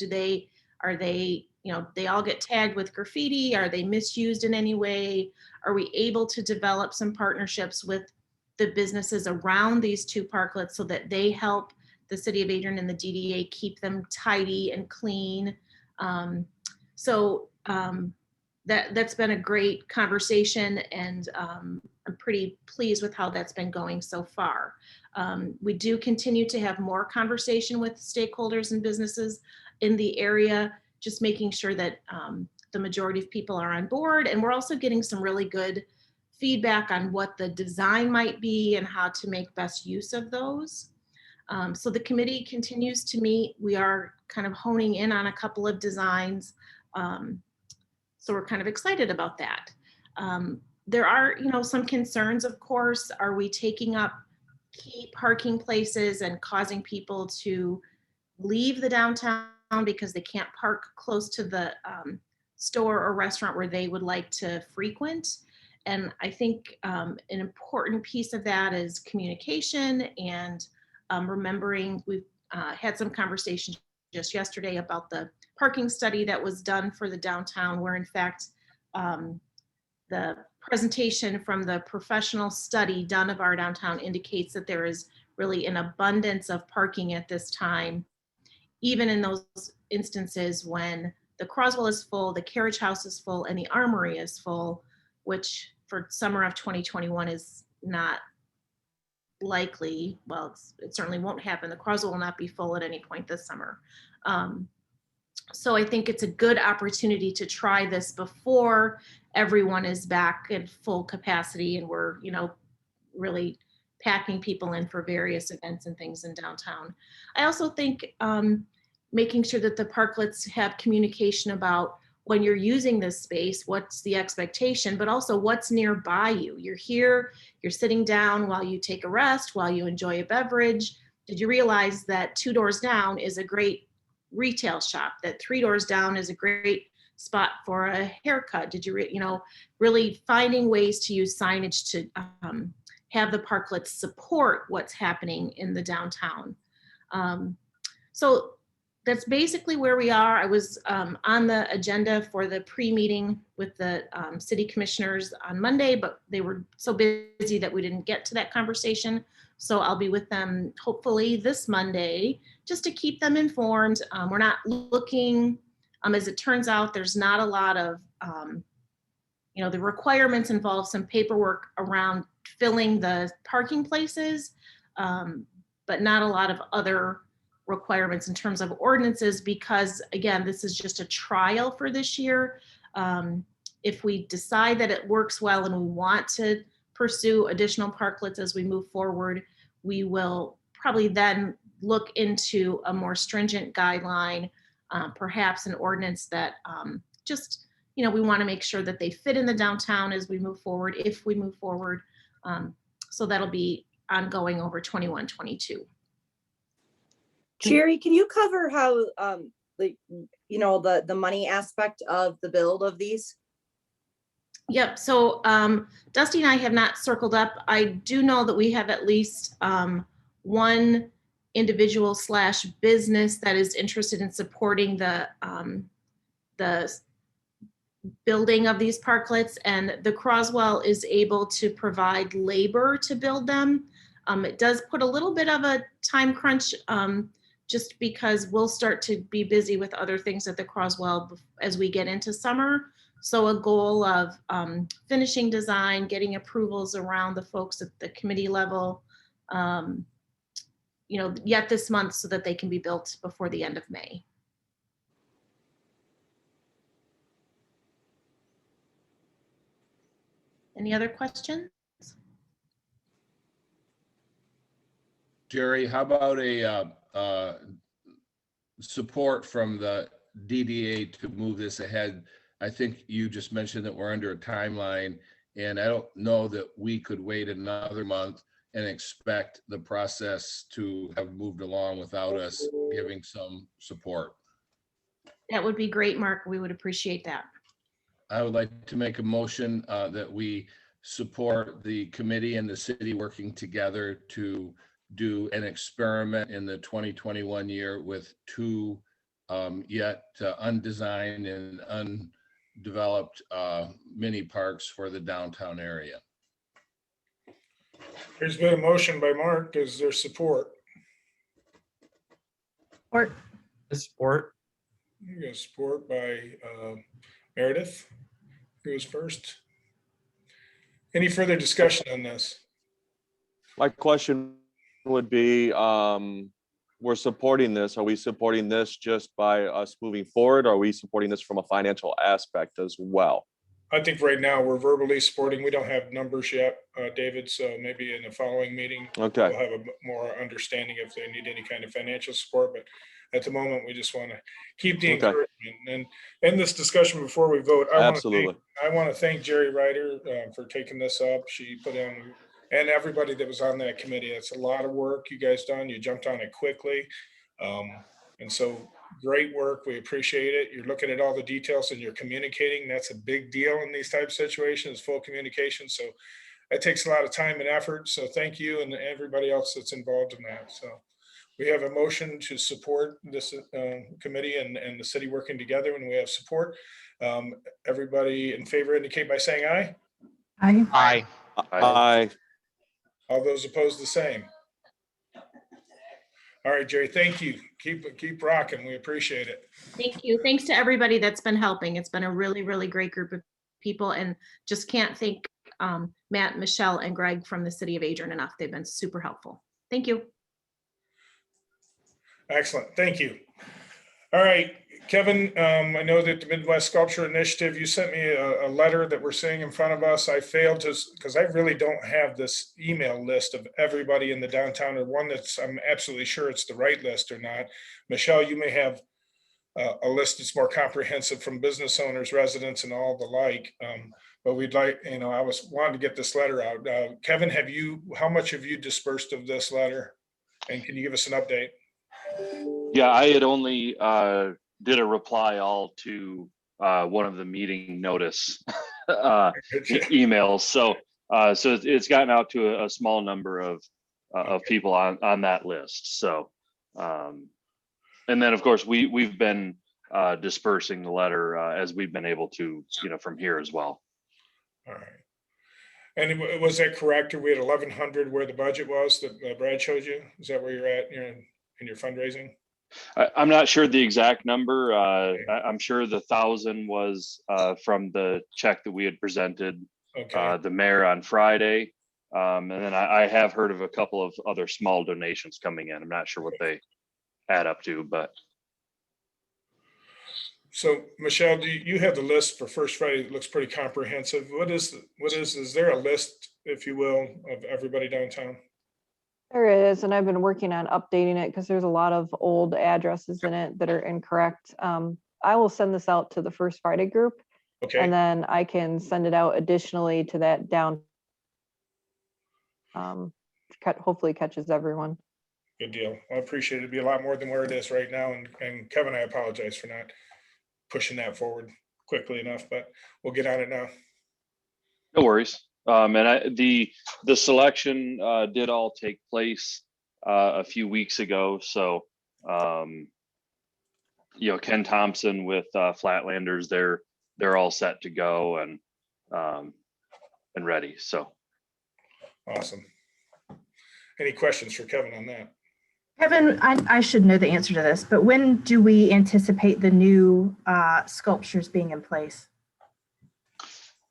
Speaker 14: Are they, they all get tagged with graffiti? Are they misused in any way? Are we able to develop some partnerships with the businesses around these 2 parklets so that they help the city of Adrian and the DDA keep them tidy and clean? That's been a great conversation, and I'm pretty pleased with how that's been going so far. We do continue to have more conversation with stakeholders and businesses in the area, just making sure that the majority of people are on board. And we're also getting some really good feedback on what the design might be and how to make best use of those. So the committee continues to meet. We are kind of honing in on a couple of designs. So we're kind of excited about that. There are, some concerns, of course. Are we taking up key parking places and causing people to leave the downtown because they can't park close to the store or restaurant where they would like to frequent? And I think an important piece of that is communication and remembering we've had some conversations just yesterday about the parking study that was done for the downtown, where in fact the presentation from the professional study done of our downtown indicates that there is really an abundance of parking at this time, even in those instances when the Croswell is full, the Carriage House is full, and the Armory is full, which for summer of 2021 is not likely. Well, it certainly won't happen. The Croswell will not be full at any point this summer. So I think it's a good opportunity to try this before everyone is back at full capacity and we're, really packing people in for various events and things in downtown. I also think making sure that the parklets have communication about when you're using this space, what's the expectation, but also what's nearby you. You're here, you're sitting down while you take a rest, while you enjoy a beverage. Did you realize that 2 doors down is a great retail shop, that 3 doors down is a great spot for a haircut? Did you, really finding ways to use signage to have the parklets support what's happening in the downtown. So that's basically where we are. I was on the agenda for the pre-meeting with the city commissioners on Monday, but they were so busy that we didn't get to that conversation. So I'll be with them hopefully this Monday, just to keep them informed. We're not looking, as it turns out, there's not a lot of, the requirements involve some paperwork around filling the parking places, but not a lot of other requirements in terms of ordinances, because again, this is just a trial for this year. If we decide that it works well and we want to pursue additional parklets as we move forward, we will probably then look into a more stringent guideline, perhaps an ordinance that we want to make sure that they fit in the downtown as we move forward, if we move forward. So that'll be ongoing over 21, 22.
Speaker 15: Jerry, can you cover how, the money aspect of the build of these?
Speaker 14: Yep. So Dusty and I have not circled up. I do know that we have at least one individual / business that is interested in supporting the building of these parklets, and the Croswell is able to provide labor to build them. It does put a little bit of a time crunch just because we'll start to be busy with other things at the Croswell as we get into summer. So a goal of finishing design, getting approvals around the folks at the committee level, yet this month so that they can be built before the end of May. Any other questions?
Speaker 8: Jerry, how about a support from the DDA to move this ahead? I think you just mentioned that we're under a timeline, and I don't know that we could wait another month and expect the process to have moved along without us giving some support.
Speaker 14: That would be great, Mark. We would appreciate that.
Speaker 8: I would like to make a motion that we support the committee and the city working together to do an experiment in the 2021 year with 2 yet undesigned and undeveloped mini parks for the downtown area.
Speaker 1: There's been a motion by Mark. Is there support?
Speaker 7: Or
Speaker 11: Support.
Speaker 1: You got support by Meredith. Who was first? Any further discussion on this?
Speaker 3: My question would be, we're supporting this. Are we supporting this just by us moving forward? Or are we supporting this from a financial aspect as well?
Speaker 1: I think right now we're verbally supporting. We don't have numbers yet, David, so maybe in the following meeting,
Speaker 3: Okay.
Speaker 1: we'll have a more understanding if they need any kind of financial support. But at the moment, we just want to keep the
Speaker 3: Okay.
Speaker 1: encouragement. And in this discussion before we vote,
Speaker 3: Absolutely.
Speaker 1: I want to thank Jerry Ryder for taking this up. She put in, and everybody that was on that committee. It's a lot of work you guys done. You jumped on it quickly. And so great work. We appreciate it. You're looking at all the details and you're communicating. That's a big deal in these type of situations, full communication. So that takes a lot of time and effort. So thank you and everybody else that's involved in that. So we have a motion to support this committee and the city working together, and we have support. Everybody in favor indicate by saying aye.
Speaker 7: Aye.
Speaker 13: Aye.
Speaker 3: Aye.
Speaker 1: All those opposed, the same. All right, Jerry, thank you. Keep rocking. We appreciate it.
Speaker 14: Thank you. Thanks to everybody that's been helping. It's been a really, really great group of people, and just can't thank Matt, Michelle, and Greg from the city of Adrian enough. They've been super helpful. Thank you.
Speaker 1: Excellent. Thank you. All right, Kevin, I know that the Midwest Sculpture Initiative, you sent me a letter that we're seeing in front of us. I failed to, because I really don't have this email list of everybody in the downtown, or one that's, I'm absolutely sure it's the right list or not. Michelle, you may have a list that's more comprehensive from business owners, residents, and all the like. But we'd like, I wanted to get this letter out. Kevin, how much have you dispersed of this letter? And can you give us an update?
Speaker 5: Yeah, I had only did a reply all to one of the meeting notice emails. So it's gotten out to a small number of people on that list. So and then of course we've been dispersing the letter as we've been able to, from here as well.
Speaker 1: All right. And was that correct? Are we at 1,100 where the budget was that Brad showed you? Is that where you're at in your fundraising?
Speaker 5: I'm not sure the exact number. I'm sure the 1,000 was from the check that we had presented the mayor on Friday. And then I have heard of a couple of other small donations coming in. I'm not sure what they add up to, but.
Speaker 1: So Michelle, do you have the list for First Friday? It looks pretty comprehensive. Is there a list, if you will, of everybody downtown?
Speaker 6: There is, and I've been working on updating it because there's a lot of old addresses in it that are incorrect. I will send this out to the First Friday group.
Speaker 1: Okay.
Speaker 6: And then I can send it out additionally to that down. Hopefully catches everyone.
Speaker 1: Good deal. I appreciate it. It'd be a lot more than where it is right now. And Kevin, I apologize for not pushing that forward quickly enough, but we'll get on it now.
Speaker 5: No worries. And the selection did all take place a few weeks ago. So, Ken Thompson with Flatlanders, they're all set to go and ready. So
Speaker 1: awesome. Any questions for Kevin on that?
Speaker 7: Kevin, I should know the answer to this, but when do we anticipate the new sculptures being in place?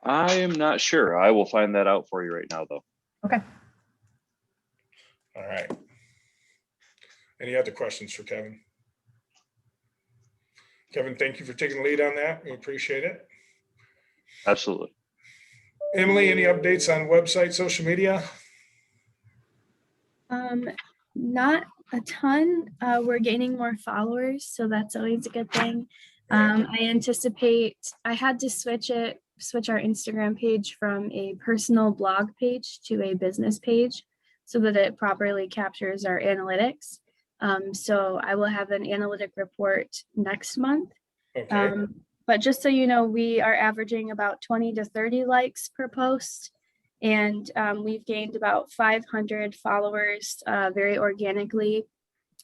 Speaker 5: I am not sure. I will find that out for you right now, though.
Speaker 7: Okay.
Speaker 1: All right. Any other questions for Kevin? Kevin, thank you for taking the lead on that. We appreciate it.
Speaker 5: Absolutely.
Speaker 1: Emily, any updates on website, social media?
Speaker 16: Not a ton. We're gaining more followers, so that's always a good thing. I anticipate I had to switch our Instagram page from a personal blog page to a business page so that it properly captures our analytics. So I will have an analytic report next month.
Speaker 1: Okay.
Speaker 16: But just so you know, we are averaging about 20 to 30 likes per post. And we've gained about 500 followers very organically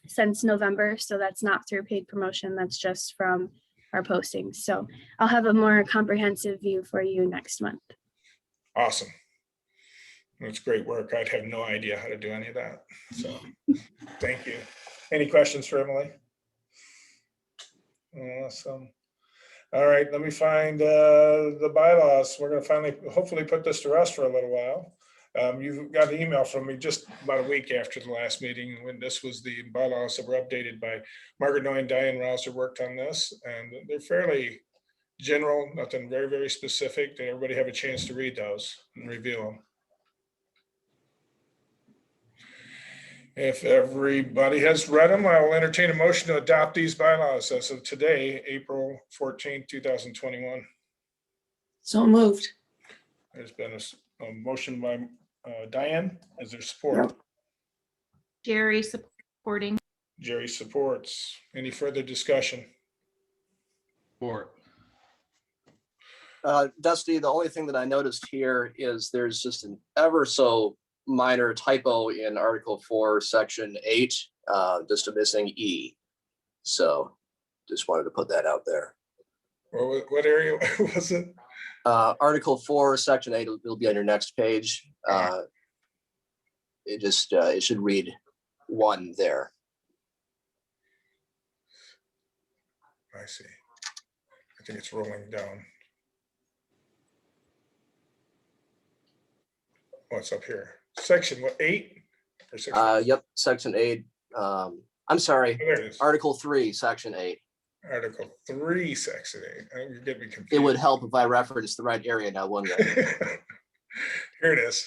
Speaker 16: since November. So that's not through paid promotion. That's just from our postings. So I'll have a more comprehensive view for you next month.
Speaker 1: Awesome. That's great work. I'd have no idea how to do any of that. So thank you. Any questions for Emily? Awesome. All right, let me find the bylaws. We're going to finally, hopefully put this to rest for a little while. You've got an email from me just about a week after the last meeting when this was the bylaws that were updated by Margaret Noy and Diane Rouser worked on this. And they're fairly general, nothing very, very specific. Did everybody have a chance to read those and review them? If everybody has read them, I will entertain a motion to adopt these bylaws as of today, April 14th, 2021.
Speaker 10: So moved.
Speaker 1: There's been a motion by Diane. Is there support?
Speaker 14: Jerry supporting.
Speaker 1: Jerry supports. Any further discussion?
Speaker 8: Support.
Speaker 9: Dusty, the only thing that I noticed here is there's just an ever so minor typo in Article 4, Section 8, just a missing E. So just wanted to put that out there.
Speaker 1: What area was it?
Speaker 9: Article 4, Section 8, it'll be on your next page. It should read 1 there.
Speaker 1: I see. I think it's rolling down. What's up here? Section what, 8? Or section?
Speaker 9: Yep, Section 8. I'm sorry,
Speaker 1: Oh, there it is.
Speaker 9: Article 3, Section 8.
Speaker 1: Article 3, Section 8. Oh, you're getting me confused.
Speaker 9: It would help if I referenced the right area now, wouldn't it?
Speaker 1: Here it is.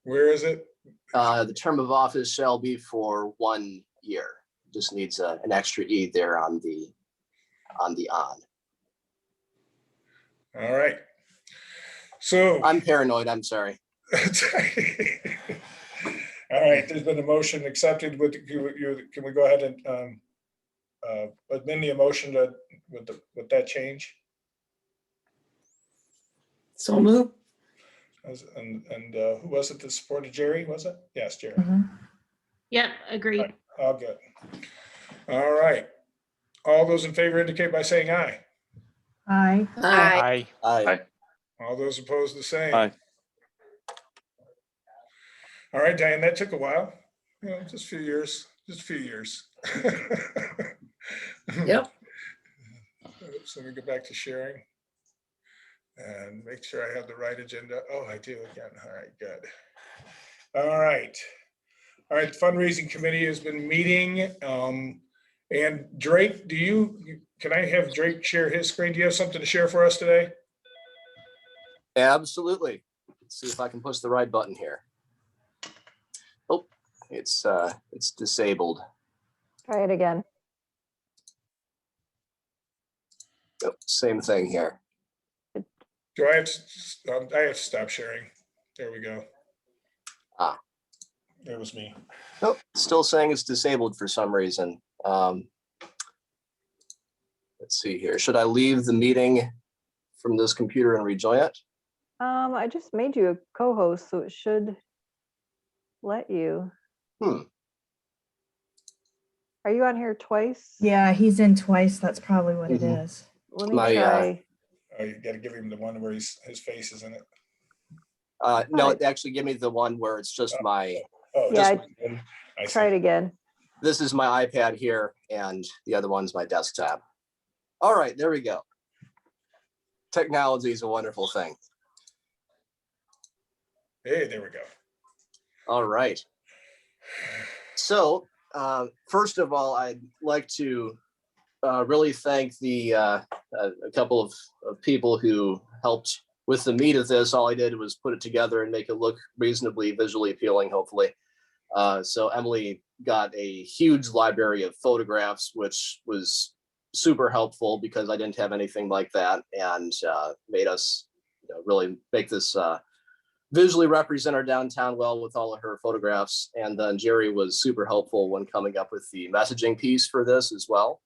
Speaker 1: Where is it?
Speaker 9: The term of office shall be for 1 year. Just needs an extra E there on the on.
Speaker 1: All right. So
Speaker 9: I'm paranoid, I'm sorry.
Speaker 1: all right, there's been a motion accepted with, can we go ahead and amend the motion to, with that change?
Speaker 10: So move.
Speaker 1: And who was it that supported Jerry, was it? Yes, Jerry.
Speaker 14: Yep, agreed.
Speaker 1: All good. All right. All those in favor indicate by saying aye.
Speaker 7: Aye.
Speaker 10: Aye.
Speaker 5: Aye.
Speaker 1: All those opposed, the same.
Speaker 3: Aye.
Speaker 1: All right, Diane, that took a while. You know, just a few years, just a few years.
Speaker 10: Yep.
Speaker 1: Oops, let me get back to sharing and make sure I have the right agenda. Oh, I do again. All right, good. All right. All right, the fundraising committee has been meeting. And Drake, can I have Drake share his screen? Do you have something to share for us today?
Speaker 9: Absolutely. Let's see if I can push the right button here. Oh, it's disabled.
Speaker 6: Try it again.
Speaker 9: Oh, same thing here.
Speaker 1: Do I have to stop sharing? There we go.
Speaker 9: Ah.
Speaker 1: That was me.
Speaker 9: Nope, still saying it's disabled for some reason. Let's see here. Should I leave the meeting from this computer and rejoin it?
Speaker 6: I just made you a co-host, so it should let you.
Speaker 9: Hmm.
Speaker 6: Are you on here twice?
Speaker 7: Yeah, he's in twice. That's probably what it
Speaker 9: Mhm.
Speaker 7: is.
Speaker 6: Let me
Speaker 9: My,
Speaker 6: try.
Speaker 1: Oh, you got to give him the one where his face is in it.
Speaker 9: No, actually give me the one where it's just my,
Speaker 1: Oh,
Speaker 6: Yeah,
Speaker 1: just I see.
Speaker 6: Try it again.
Speaker 9: this is my iPad here and the other one's my desktop. All right, there we go. Technology is a wonderful thing.
Speaker 1: Hey, there we go.
Speaker 9: All right. So first of all, I'd like to really thank a couple of people who helped with the meat of this. All I did was put it together and make it look reasonably visually appealing, hopefully. So Emily got a huge library of photographs, which was super helpful because I didn't have anything like that, and made us really make this visually represent our downtown well with all of her photographs. And then Jerry was super helpful when coming up with the messaging piece for this as well.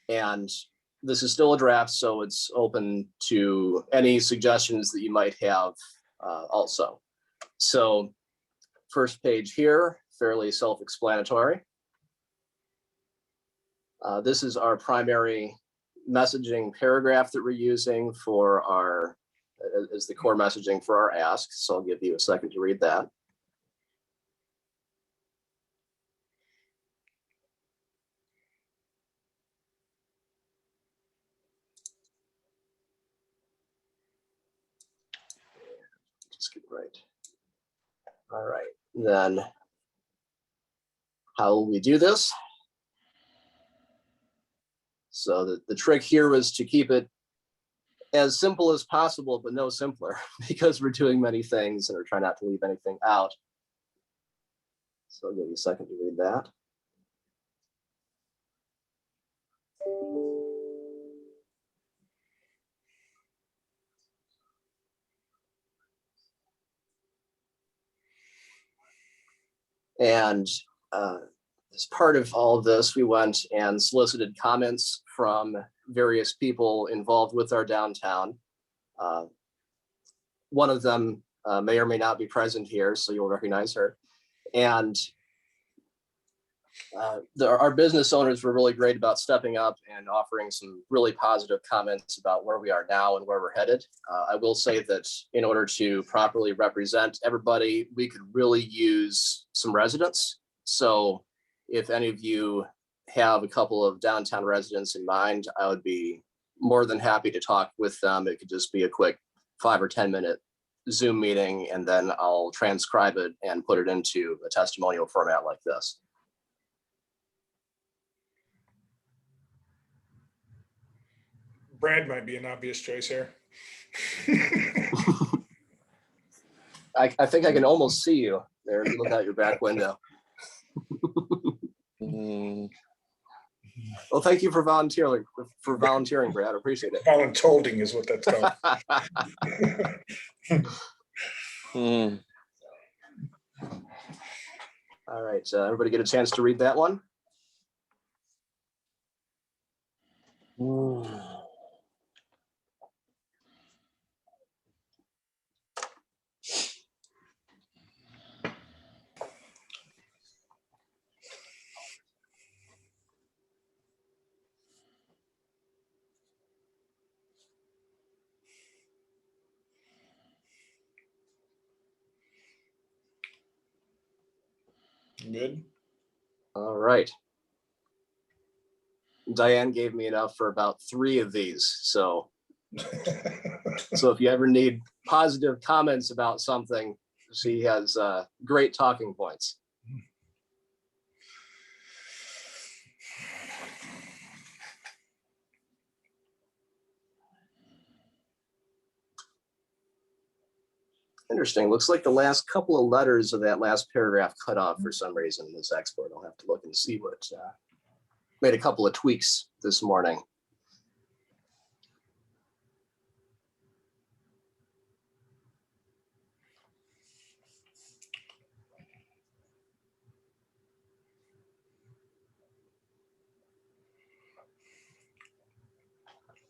Speaker 9: And this is still a draft, so it's open to any suggestions that you might have also. So first page here, fairly self-explanatory. This is our primary messaging paragraph that we're using for our, as the core messaging for our ask. So I'll give you a second to read that. Just get right. All right, then how will we do this? So the trick here was to keep it as simple as possible, but no simpler, because we're doing many things and we're trying not to leave anything out. So I'll give you a second to read that. And as part of all of this, we went and solicited comments from various people involved with our downtown. One of them may or may not be present here, so you'll recognize her. And our business owners were really great about stepping up and offering some really positive comments about where we are now and where we're headed. I will say that in order to properly represent everybody, we could really use some residents. So if any of you have a couple of downtown residents in mind, I would be more than happy to talk with them. It could just be a quick 5 or 10 minute Zoom meeting, and then I'll transcribe it and put it into a testimonial format like this.
Speaker 1: Brad might be an obvious choice here.
Speaker 9: I think I can almost see you there. Look out your back window. Well, thank you for volunteering, Brad. I appreciate it.
Speaker 1: Voluntolding is what that's called.
Speaker 9: All right, everybody get a chance to read that one.
Speaker 1: Good.
Speaker 9: All right. Diane gave me enough for about 3 of these. So if you ever need positive comments about something, she has great talking points. Interesting. Looks like the last couple of letters of that last paragraph cut off for some reason in this export. I'll have to look and see what made a couple of tweaks this morning.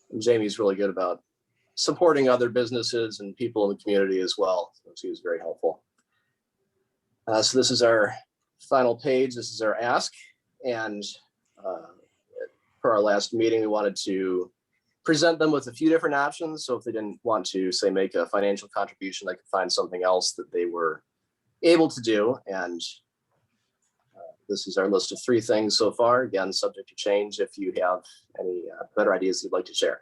Speaker 9: And Jamie's really good about supporting other businesses and people in the community as well. So she was very helpful. So this is our final page. This is our ask. And for our last meeting, we wanted to present them with a few different options. So if they didn't want to, say, make a financial contribution, they could find something else that they were able to do. And this is our list of 3 things so far. Again, subject to change if you have any better ideas you'd like to share.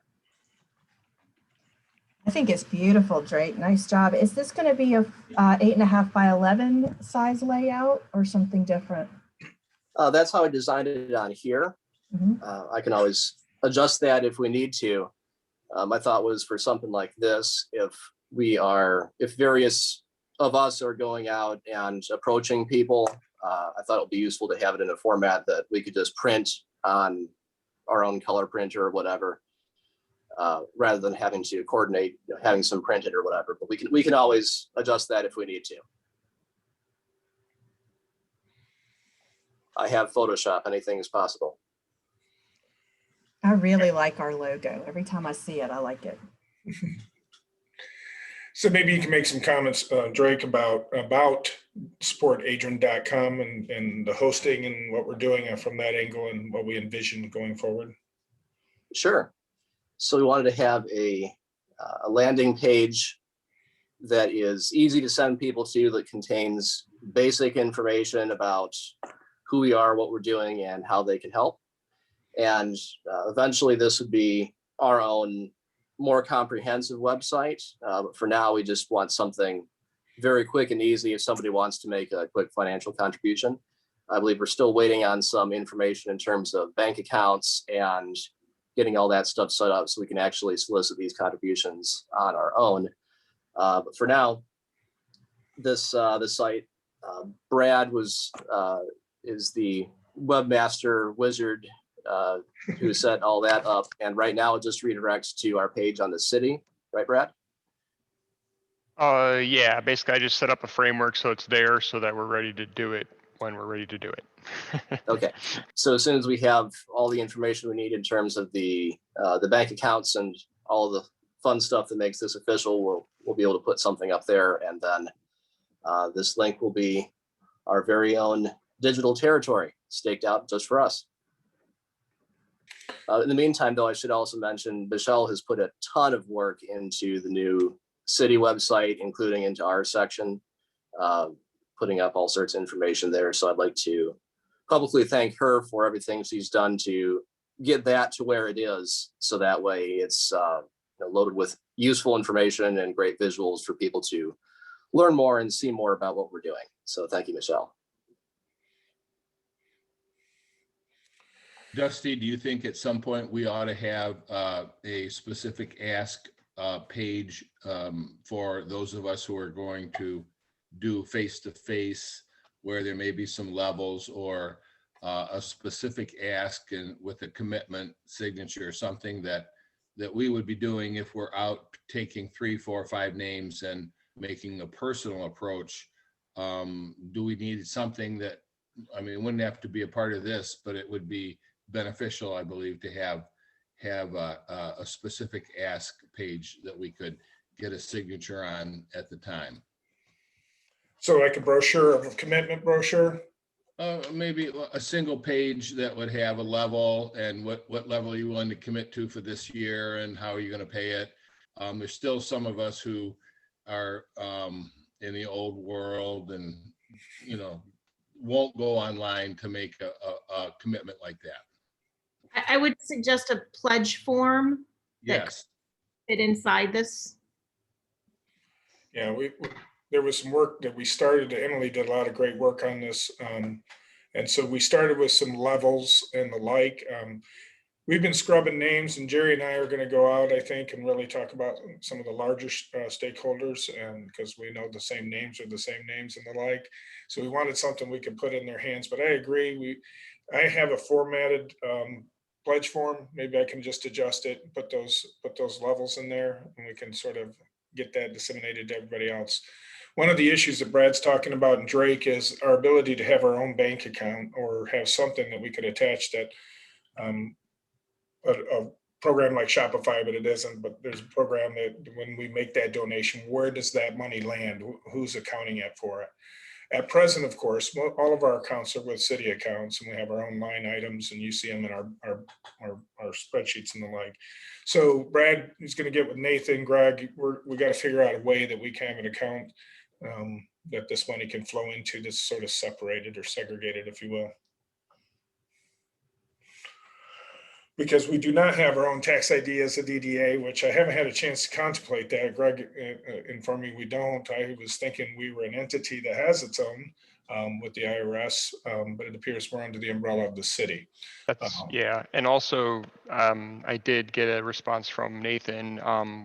Speaker 7: I think it's beautiful, Drake. Nice job. Is this going to be a 8.5 by 11 size layout or something different?
Speaker 9: That's how I designed it on here. I can always adjust that if we need to. My thought was for something like this, if various of us are going out and approaching people, I thought it would be useful to have it in a format that we could just print on our own color printer or whatever, rather than having to coordinate, having some printed or whatever. But we can always adjust that if we need to. I have Photoshop. Anything is possible.
Speaker 7: I really like our logo. Every time I see it, I like it.
Speaker 1: So maybe you can make some comments, Drake, about supportadrian.com and the hosting and what we're doing from that angle and what we envision going forward.
Speaker 9: Sure. So we wanted to have a landing page that is easy to send people to, that contains basic information about who we are, what we're doing, and how they can help. And eventually this would be our own more comprehensive website. But for now, we just want something very quick and easy if somebody wants to make a quick financial contribution. I believe we're still waiting on some information in terms of bank accounts and getting all that stuff set up so we can actually solicit these contributions on our own. But for now, this site, Brad is the webmaster wizard who set all that up. And right now it just redirects to our page on the city, right, Brad?
Speaker 13: Yeah, basically I just set up a framework so it's there so that we're ready to do it when we're ready to do it.
Speaker 9: Okay, so as soon as we have all the information we need in terms of the bank accounts and all the fun stuff that makes this official, we'll be able to put something up there, and then this link will be our very own digital territory staked out just for us. In the meantime, though, I should also mention Michelle has put a ton of work into the new city website, including into our section, putting up all sorts of information there. So I'd like to publicly thank her for everything she's done to get that to where it is. So that way it's loaded with useful information and great visuals for people to learn more and see more about what we're doing. So thank you, Michelle.
Speaker 8: Dusty, do you think at some point we ought to have a specific ask page for those of us who are going to do face-to-face, where there may be some levels, or a specific ask and with a commitment signature or something that we would be doing if we're out taking 3, 4, 5 names and making a personal approach? Do we need something that, I mean, it wouldn't have to be a part of this, but it would be beneficial, I believe, to have a specific ask page that we could get a signature on at the time.
Speaker 1: So like a brochure, a commitment brochure?
Speaker 8: Maybe a single page that would have a level and what level you're willing to commit to for this year and how are you going to pay it. There's still some of us who are in the old world and, won't go online to make a commitment like that.
Speaker 14: I would suggest a pledge form that
Speaker 8: Yes.
Speaker 14: fit inside this.
Speaker 1: Yeah, there was some work that we started. Emily did a lot of great work on this. And so we started with some levels and the like. We've been scrubbing names, and Jerry and I are going to go out, I think, and really talk about some of the larger stakeholders, and because we know the same names are the same names and the like. So we wanted something we could put in their hands. But I agree. I have a formatted pledge form. Maybe I can just adjust it, and put those levels in there, and we can sort of get that disseminated to everybody else. One of the issues that Brad's talking about in Drake is our ability to have our own bank account or have something that we could attach that a program like Shopify, but it isn't. But there's a program that when we make that donation, where does that money land? Who's accounting it for it? At present, of course, all of our accounts are with city accounts, and we have our own line items, and you see them in our spreadsheets and the like. So Brad is going to get with Nathan, Greg. We got to figure out a way that we can have an account that this money can flow into, that's sort of separated or segregated, if you will. Because we do not have our own tax ID as a DDA, which I haven't had a chance to contemplate that. Greg informed me we don't. I was thinking we were an entity that has its own with the IRS, but it appears we're under the umbrella of the city.
Speaker 13: Yeah, and also I did get a response from Nathan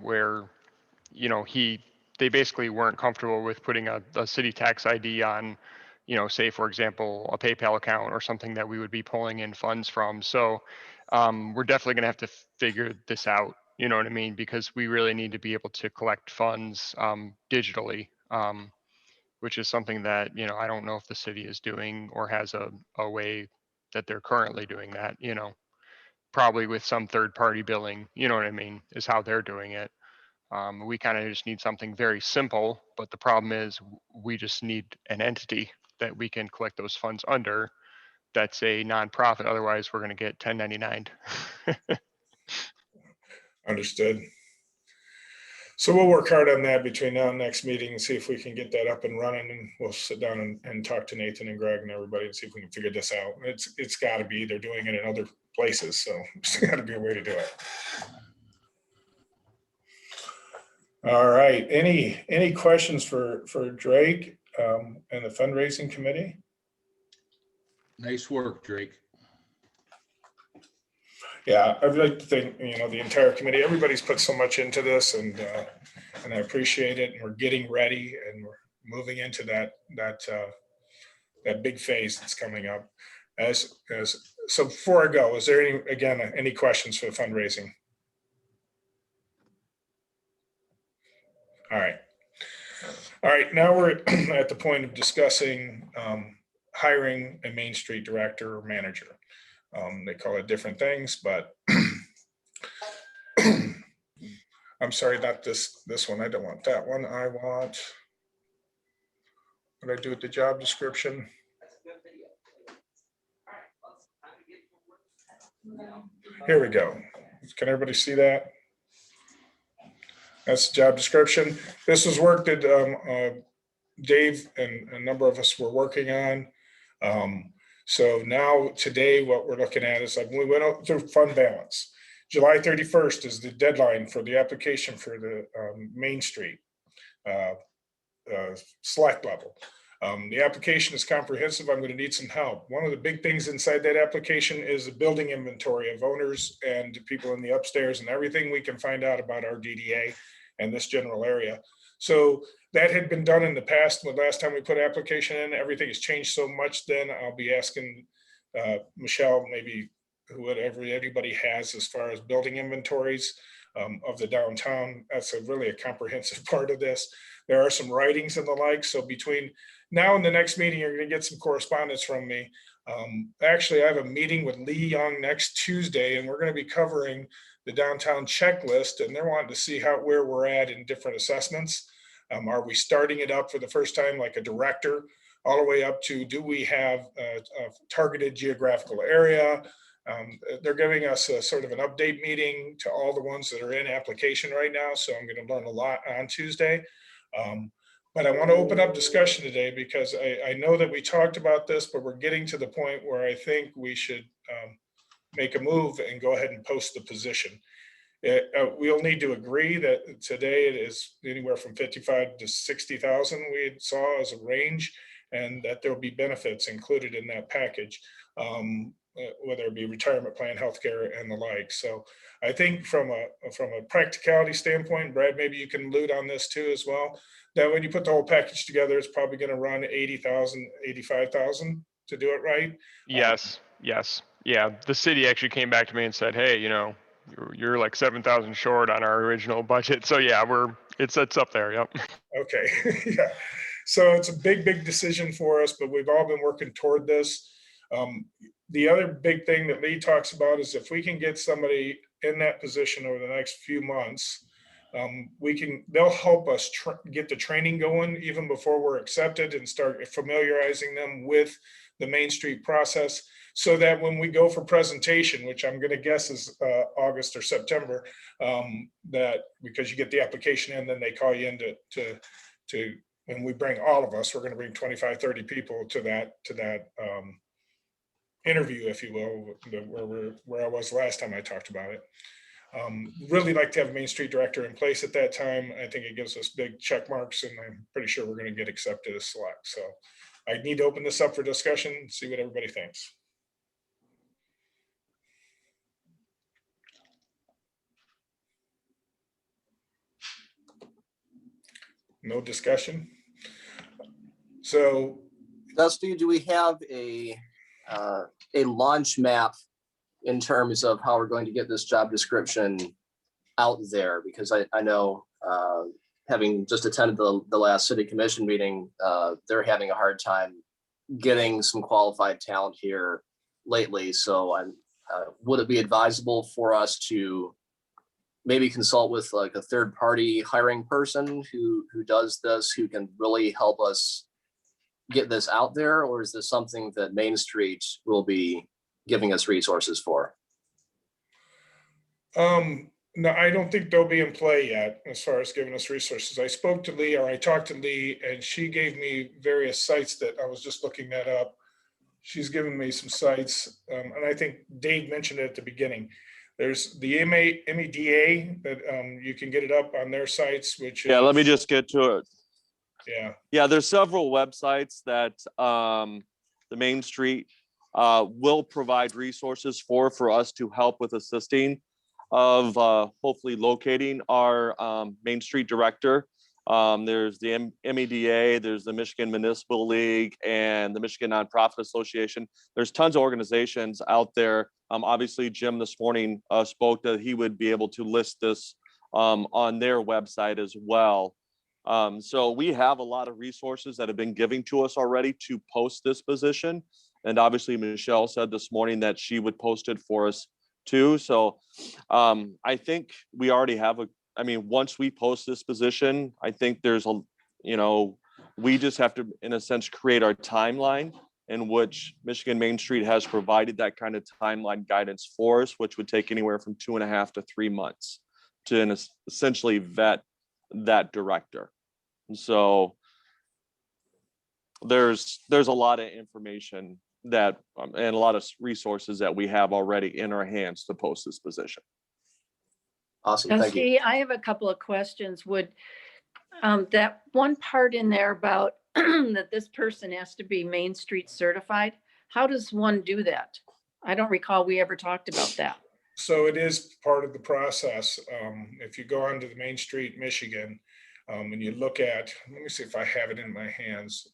Speaker 13: where, they basically weren't comfortable with putting a city tax ID on, say, for example, a PayPal account or something that we would be pulling in funds from. So we're definitely going to have to figure this out, you know what I mean? Because we really need to be able to collect funds digitally, which is something that, I don't know if the city is doing or has a way that they're currently doing that, probably with some third-party billing, you know what I mean, is how they're doing it. We kind of just need something very simple, but the problem is we just need an entity that we can collect those funds under. That's a nonprofit. Otherwise, we're going to get 1099.
Speaker 1: Understood. So we'll work hard on that between now and next meeting and see if we can get that up and running, and we'll sit down and talk to Nathan and Greg and everybody and see if we can figure this out. It's got to be, they're doing it in other places, so there's got to be a way to do it. All right. Any questions for Drake and the fundraising committee?
Speaker 8: Nice work, Drake.
Speaker 1: Yeah, I'd like to think, the entire committee, everybody's put so much into this, and I appreciate it. And we're getting ready, and we're moving into that big phase that's coming up. So before I go, is there any questions for the fundraising? All right. Now we're at the point of discussing hiring a Main Street director or manager. They call it different things, but I'm sorry, not this one. I don't want that one. I want, what did I do with the job description? Here we go. Can everybody see that? That's the job description. This was work that Dave and a number of us were working on. So now today, what we're looking at is like we went out through fund balance. July 31st is the deadline for the application for the Main Street select level. The application is comprehensive. I'm going to need some help. One of the big things inside that application is a building inventory of owners and people in the upstairs and everything we can find out about our DDA and this general area. So that had been done in the past. The last time we put application in, everything has changed so much. Then I'll be asking Michelle, maybe whatever anybody has as far as building inventories of the downtown. That's really a comprehensive part of this. There are some writings and the like. So between now and the next meeting, you're going to get some correspondence from me. Actually, I have a meeting with Lee Young next Tuesday, and we're going to be covering the downtown checklist, and they're wanting to see where we're at in different assessments. Are we starting it up for the first time like a director, all the way up to do we have a targeted geographical area? They're giving us a sort of an update meeting to all the ones that are in application right now. So I'm going to learn a lot on Tuesday. But I want to open up discussion today because I know that we talked about this, but we're getting to the point where I think we should make a move and go ahead and post the position. We'll need to agree that today it is anywhere from 55 to 60,000 we saw as a range, and that there'll be benefits included in that package, whether it be retirement plan, healthcare, and the like. So I think from a practicality standpoint, Brad, maybe you can allude on this too as well, that when you put the whole package together, it's probably going to run 80,000, 85,000 to do it right.
Speaker 13: Yes, yes. Yeah, the city actually came back to me and said, hey, you're like 7,000 short on our original budget. So yeah, it's up there. Yep.
Speaker 1: Okay. Yeah. So it's a big decision for us, but we've all been working toward this. The other big thing that Lee talks about is if we can get somebody in that position over the next few months, they'll help us get the training going even before we're accepted and start familiarizing them with the Main Street process, so that when we go for presentation, which I'm going to guess is August or September, that because you get the application in, then they call you in to and we bring all of us, we're going to bring 25, 30 people to that interview, if you will, where I was last time I talked about it. Really like to have a Main Street director in place at that time. I think it gives us big check marks, and I'm pretty sure we're going to get accepted as select. So I need to open this up for discussion, see what everybody thinks. No discussion. So,
Speaker 9: Dusty, do we have a launch map in terms of how we're going to get this job description out there? Because I know, having just attended the last city commission meeting, they're having a hard time getting some qualified talent here lately. So would it be advisable for us to maybe consult with like a third party hiring person who does this, who can really help us get this out there? Or is this something that Main Street will be giving us resources for?
Speaker 1: No, I don't think they'll be in play yet as far as giving us resources. I spoke to Lee, or I talked to Lee, and she gave me various sites that I was just looking that up. She's given me some sites, and I think Dave mentioned it at the beginning. There's the MEDA that you can get it up on their sites, which
Speaker 3: Yeah, let me just get to it.
Speaker 1: Yeah,
Speaker 3: there's several websites that the Main Street will provide resources for us to help with assisting of hopefully locating our Main Street director. There's the MEDA, there's the Michigan Municipal League, and the Michigan Nonprofit Association. There's tons of organizations out there. Obviously, Jim this morning spoke that he would be able to list this on their website as well. So we have a lot of resources that have been given to us already to post this position. And obviously Michelle said this morning that she would post it for us too. So I think we already have once we post this position, I think there's we just have to, in a sense, create our timeline in which Michigan Main Street has provided that kind of timeline guidance for us, which would take anywhere from 2.5 to 3 months to essentially vet that director. And so there's a lot of information that and a lot of resources that we have already in our hands to post this position.
Speaker 9: Awesome, thank you.
Speaker 10: Dusty, I have a couple of questions. Would that one part in there about that this person has to be Main Street certified, how does one do that? I don't recall we ever talked about that.
Speaker 1: So it is part of the process. If you go onto the Main Street, Michigan, and you look at, let me see if I have it in my hands.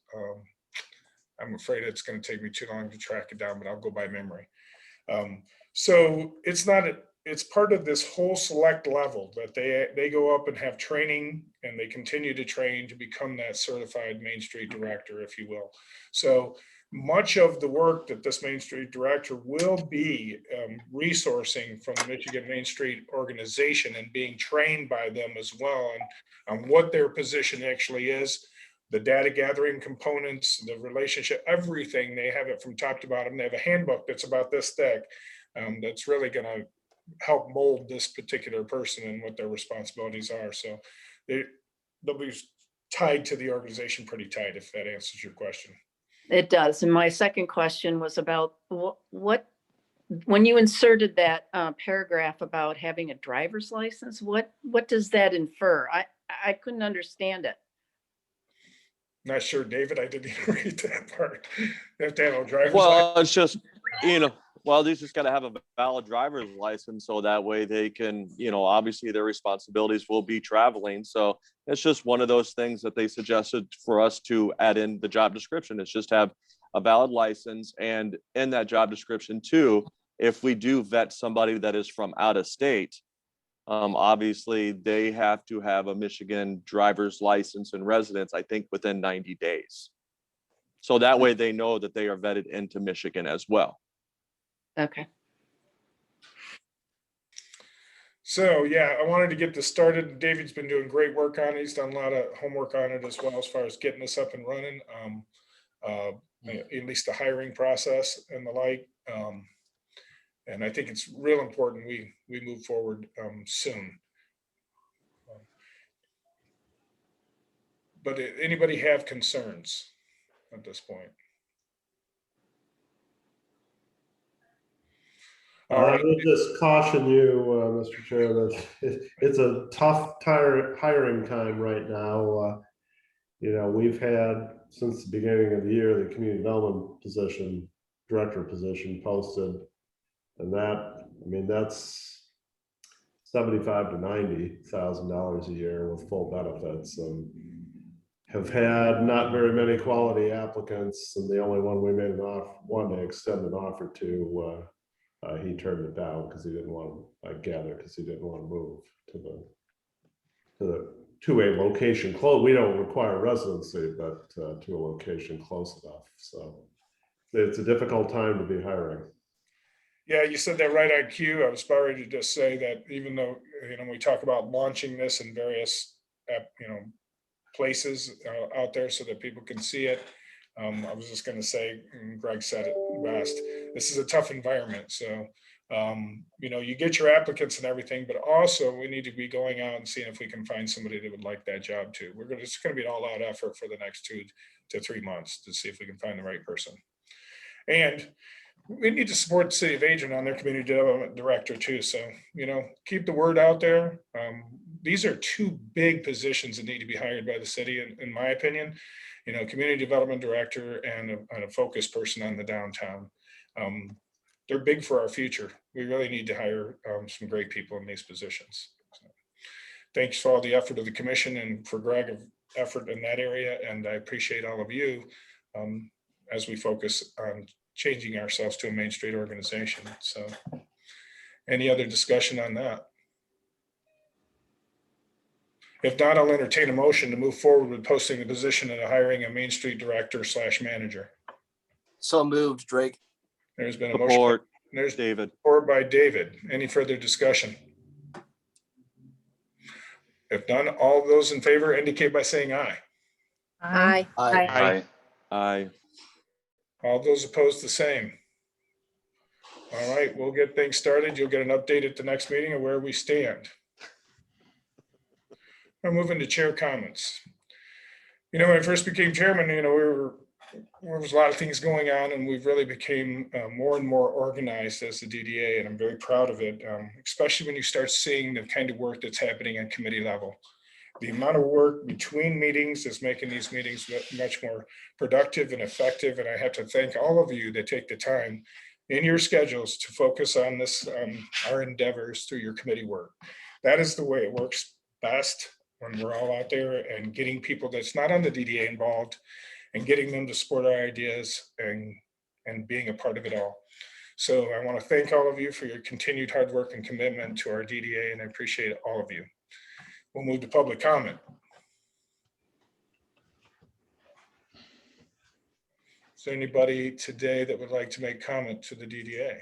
Speaker 1: I'm afraid it's going to take me too long to track it down, but I'll go by memory. So it's part of this whole select level that they go up and have training, and they continue to train to become that certified Main Street director, if you will. So much of the work that this Main Street director will be resourcing from the Michigan Main Street organization and being trained by them as well on what their position actually is, the data gathering components, the relationship, everything. They have it from top to bottom. They have a handbook that's about this thick that's really going to help mold this particular person and what their responsibilities are. So they'll be tied to the organization pretty tight, if that answers your question.
Speaker 10: It does. And my second question was about what when you inserted that paragraph about having a driver's license, what does that infer? I couldn't understand it.
Speaker 1: Not sure, David, I didn't even read that part. They have to have a driver's
Speaker 3: Well,
Speaker 1: license.
Speaker 3: it's just, they just got to have a valid driver's license, so that way they can, obviously their responsibilities will be traveling. So it's just one of those things that they suggested for us to add in the job description. It's just have a valid license, and in that job description too, if we do vet somebody that is from out of state, obviously they have to have a Michigan driver's license and residence, I think within 90 days. So that way they know that they are vetted into Michigan as well.
Speaker 10: Okay.
Speaker 1: So yeah, I wanted to get this started. David's been doing great work on it. He's done a lot of homework on it as well, as far as getting us up and running. At least the hiring process and the like. And I think it's real important we move forward soon. But anybody have concerns at this point? All
Speaker 12: I
Speaker 1: right.
Speaker 12: would just caution you, Mr. Chair, that it's a tough hiring time right now. We've had, since the beginning of the year, the community development director position posted. And that's $75,000 to $90,000 a year with full benefits, and have had not very many quality applicants. And the only one we made one to extend an offer to, he turned it down because he didn't want to move to a location close. We don't require residency, but to a location close enough. So it's a difficult time to be hiring.
Speaker 1: Yeah, you said that right on cue. I was about ready to just say that even though, we talk about launching this in various, places out there so that people can see it. I was just going to say, and Greg said it best, this is a tough environment. So, you get your applicants and everything, but also we need to be going out and seeing if we can find somebody that would like that job too. It's going to be an all out effort for the next 2 to 3 months to see if we can find the right person. And we need to support the city of Adrian on their community development director too. So, keep the word out there. These are 2 big positions that need to be hired by the city, in my opinion. Community development director and a focus person on the downtown. They're big for our future. We really need to hire some great people in these positions. So, thanks for all the effort of the commission and for Greg's effort in that area. And I appreciate all of you as we focus on changing ourselves to a Main Street organization. So any other discussion on that? If not, I'll entertain a motion to move forward with posting the position and hiring a Main Street Director / manager.
Speaker 9: So moved, Drake.
Speaker 1: There's been a motion.
Speaker 3: Support,
Speaker 1: There's
Speaker 3: David.
Speaker 1: support by David. Any further discussion? If none, all those in favor indicate by saying aye.
Speaker 15: Aye.
Speaker 5: Aye.
Speaker 3: Aye.
Speaker 1: All those opposed, the same. All right, we'll get things started. You'll get an update at the next meeting of where we stand. I'm moving to chair comments. When I first became chairman, there was a lot of things going on, and we've really became more and more organized as the DDA, and I'm very proud of it, especially when you start seeing the kind of work that's happening at committee level. The amount of work between meetings is making these meetings much more productive and effective, and I have to thank all of you that take the time in your schedules to focus on this, our endeavors through your committee work. That is the way it works best, when we're all out there and getting people that's not on the DDA involved and getting them to support our ideas and being a part of it all. So I want to thank all of you for your continued hard work and commitment to our DDA, and I appreciate all of you. We'll move to public comment. Is there anybody today that would like to make comment to the DDA?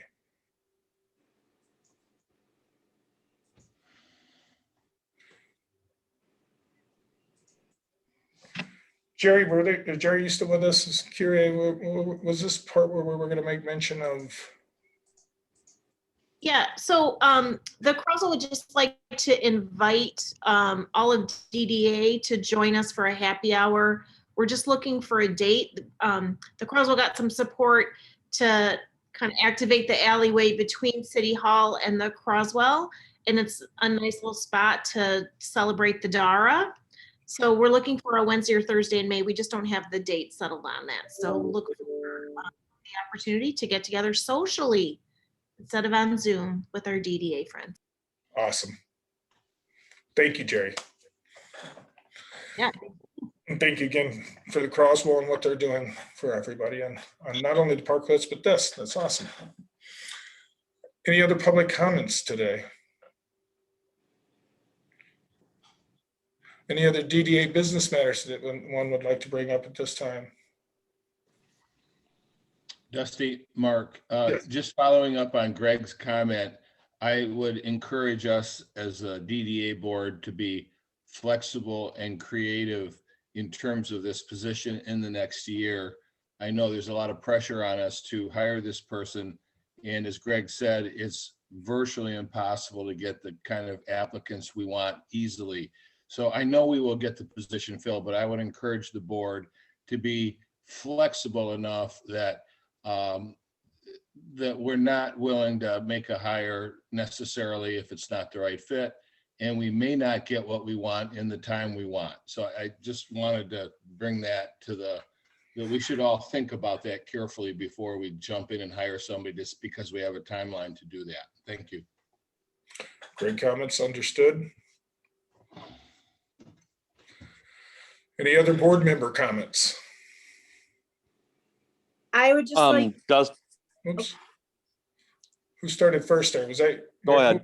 Speaker 1: Jerry, Jerry, you still with us? Is was this part where we were going to make mention of?
Speaker 14: Yeah, so the Croswell would just like to invite all of DDA to join us for a happy hour. We're just looking for a date. The Croswell got some support to kind of activate the alleyway between City Hall and the Croswell, and it's a nice little spot to celebrate the Dara. So we're looking for a Wednesday or Thursday in May. We just don't have the date settled on that. So look for the opportunity to get together socially instead of on Zoom with our DDA friends.
Speaker 1: Awesome. Thank you, Jerry.
Speaker 14: Yeah.
Speaker 1: And thank you again for the Croswell and what they're doing for everybody on not only the parklets, but this. That's awesome. Any other public comments today? Any other DDA business matters that one would like to bring up at this time?
Speaker 8: Dusty, Mark,
Speaker 1: Yes.
Speaker 8: just following up on Greg's comment, I would encourage us as a DDA board to be flexible and creative in terms of this position in the next year. I know there's a lot of pressure on us to hire this person. And as Greg said, it's virtually impossible to get the kind of applicants we want easily. So I know we will get the position filled, but I would encourage the board to be flexible enough that that we're not willing to make a hire necessarily if it's not the right fit, and we may not get what we want in the time we want. So I just wanted to bring that to that we should all think about that carefully before we jump in and hire somebody just because we have a timeline to do that. Thank you.
Speaker 1: Great comments, understood. Any other board member comments?
Speaker 15: I would just like,
Speaker 1: Oops. Who started first there? Was that?
Speaker 3: Go ahead.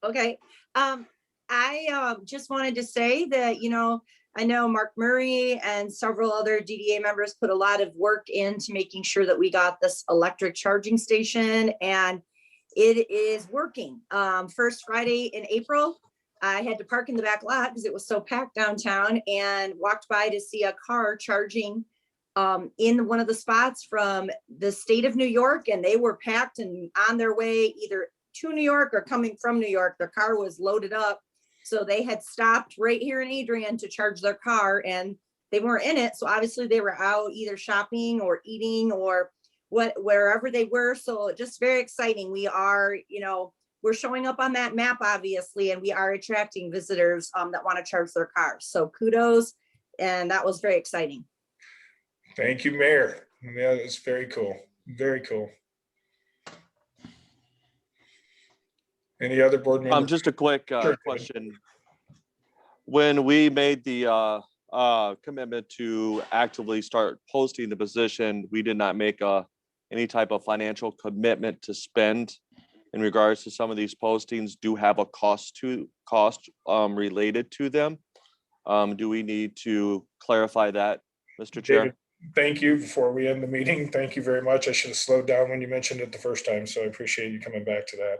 Speaker 15: okay. I just wanted to say that, I know Mark Murray and several other DDA members put a lot of work into making sure that we got this electric charging station, and it is working. First Friday in April, I had to park in the back lot because it was so packed downtown, and walked by to see a car charging in one of the spots from the state of New York, and they were packed and on their way either to New York or coming from New York. Their car was loaded up. So they had stopped right here in Adrian to charge their car, and they weren't in it. So obviously they were out either shopping or eating or wherever they were. So just very exciting. We are, we're showing up on that map, obviously, and we are attracting visitors that want to charge their cars. So kudos. And that was very exciting.
Speaker 1: Thank you, Mayor. Yeah, it's very cool. Very cool. Any other board members?
Speaker 3: Just a quick question. When we made the commitment to actively start posting the position, we did not make any type of financial commitment to spend in regards to some of these postings do have a cost related to them. Do we need to clarify that, Mr. Chair?
Speaker 1: David, thank you. Before we end the meeting, thank you very much. I should have slowed down when you mentioned it the first time, so I appreciate you coming back to that.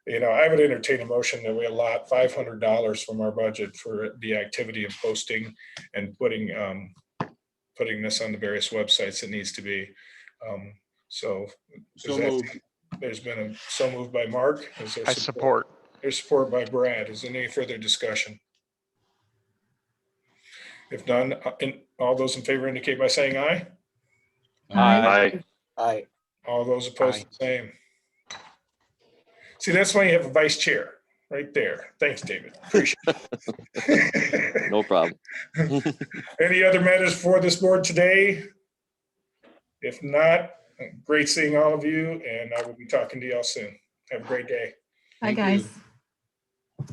Speaker 1: You know, I would entertain a motion that we allot $500 from our budget for the activity of posting and putting this on the various websites it needs to be. So
Speaker 8: So moved.
Speaker 1: There's been so moved by Mark. Is there
Speaker 13: I support.
Speaker 1: There's support by Brad. Is there any further discussion? If none, all those in favor indicate by saying aye.
Speaker 5: Aye.
Speaker 9: Aye.
Speaker 1: All those opposed, the same. See, that's why you have a vice chair right there. Thanks, David. Appreciate it.
Speaker 3: No problem.
Speaker 1: Any other matters for this board today? If not, great seeing all of you, and I will be talking to y'all soon. Have a great day.
Speaker 7: Bye,
Speaker 8: Thank you.
Speaker 7: guys.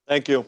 Speaker 3: Thank you.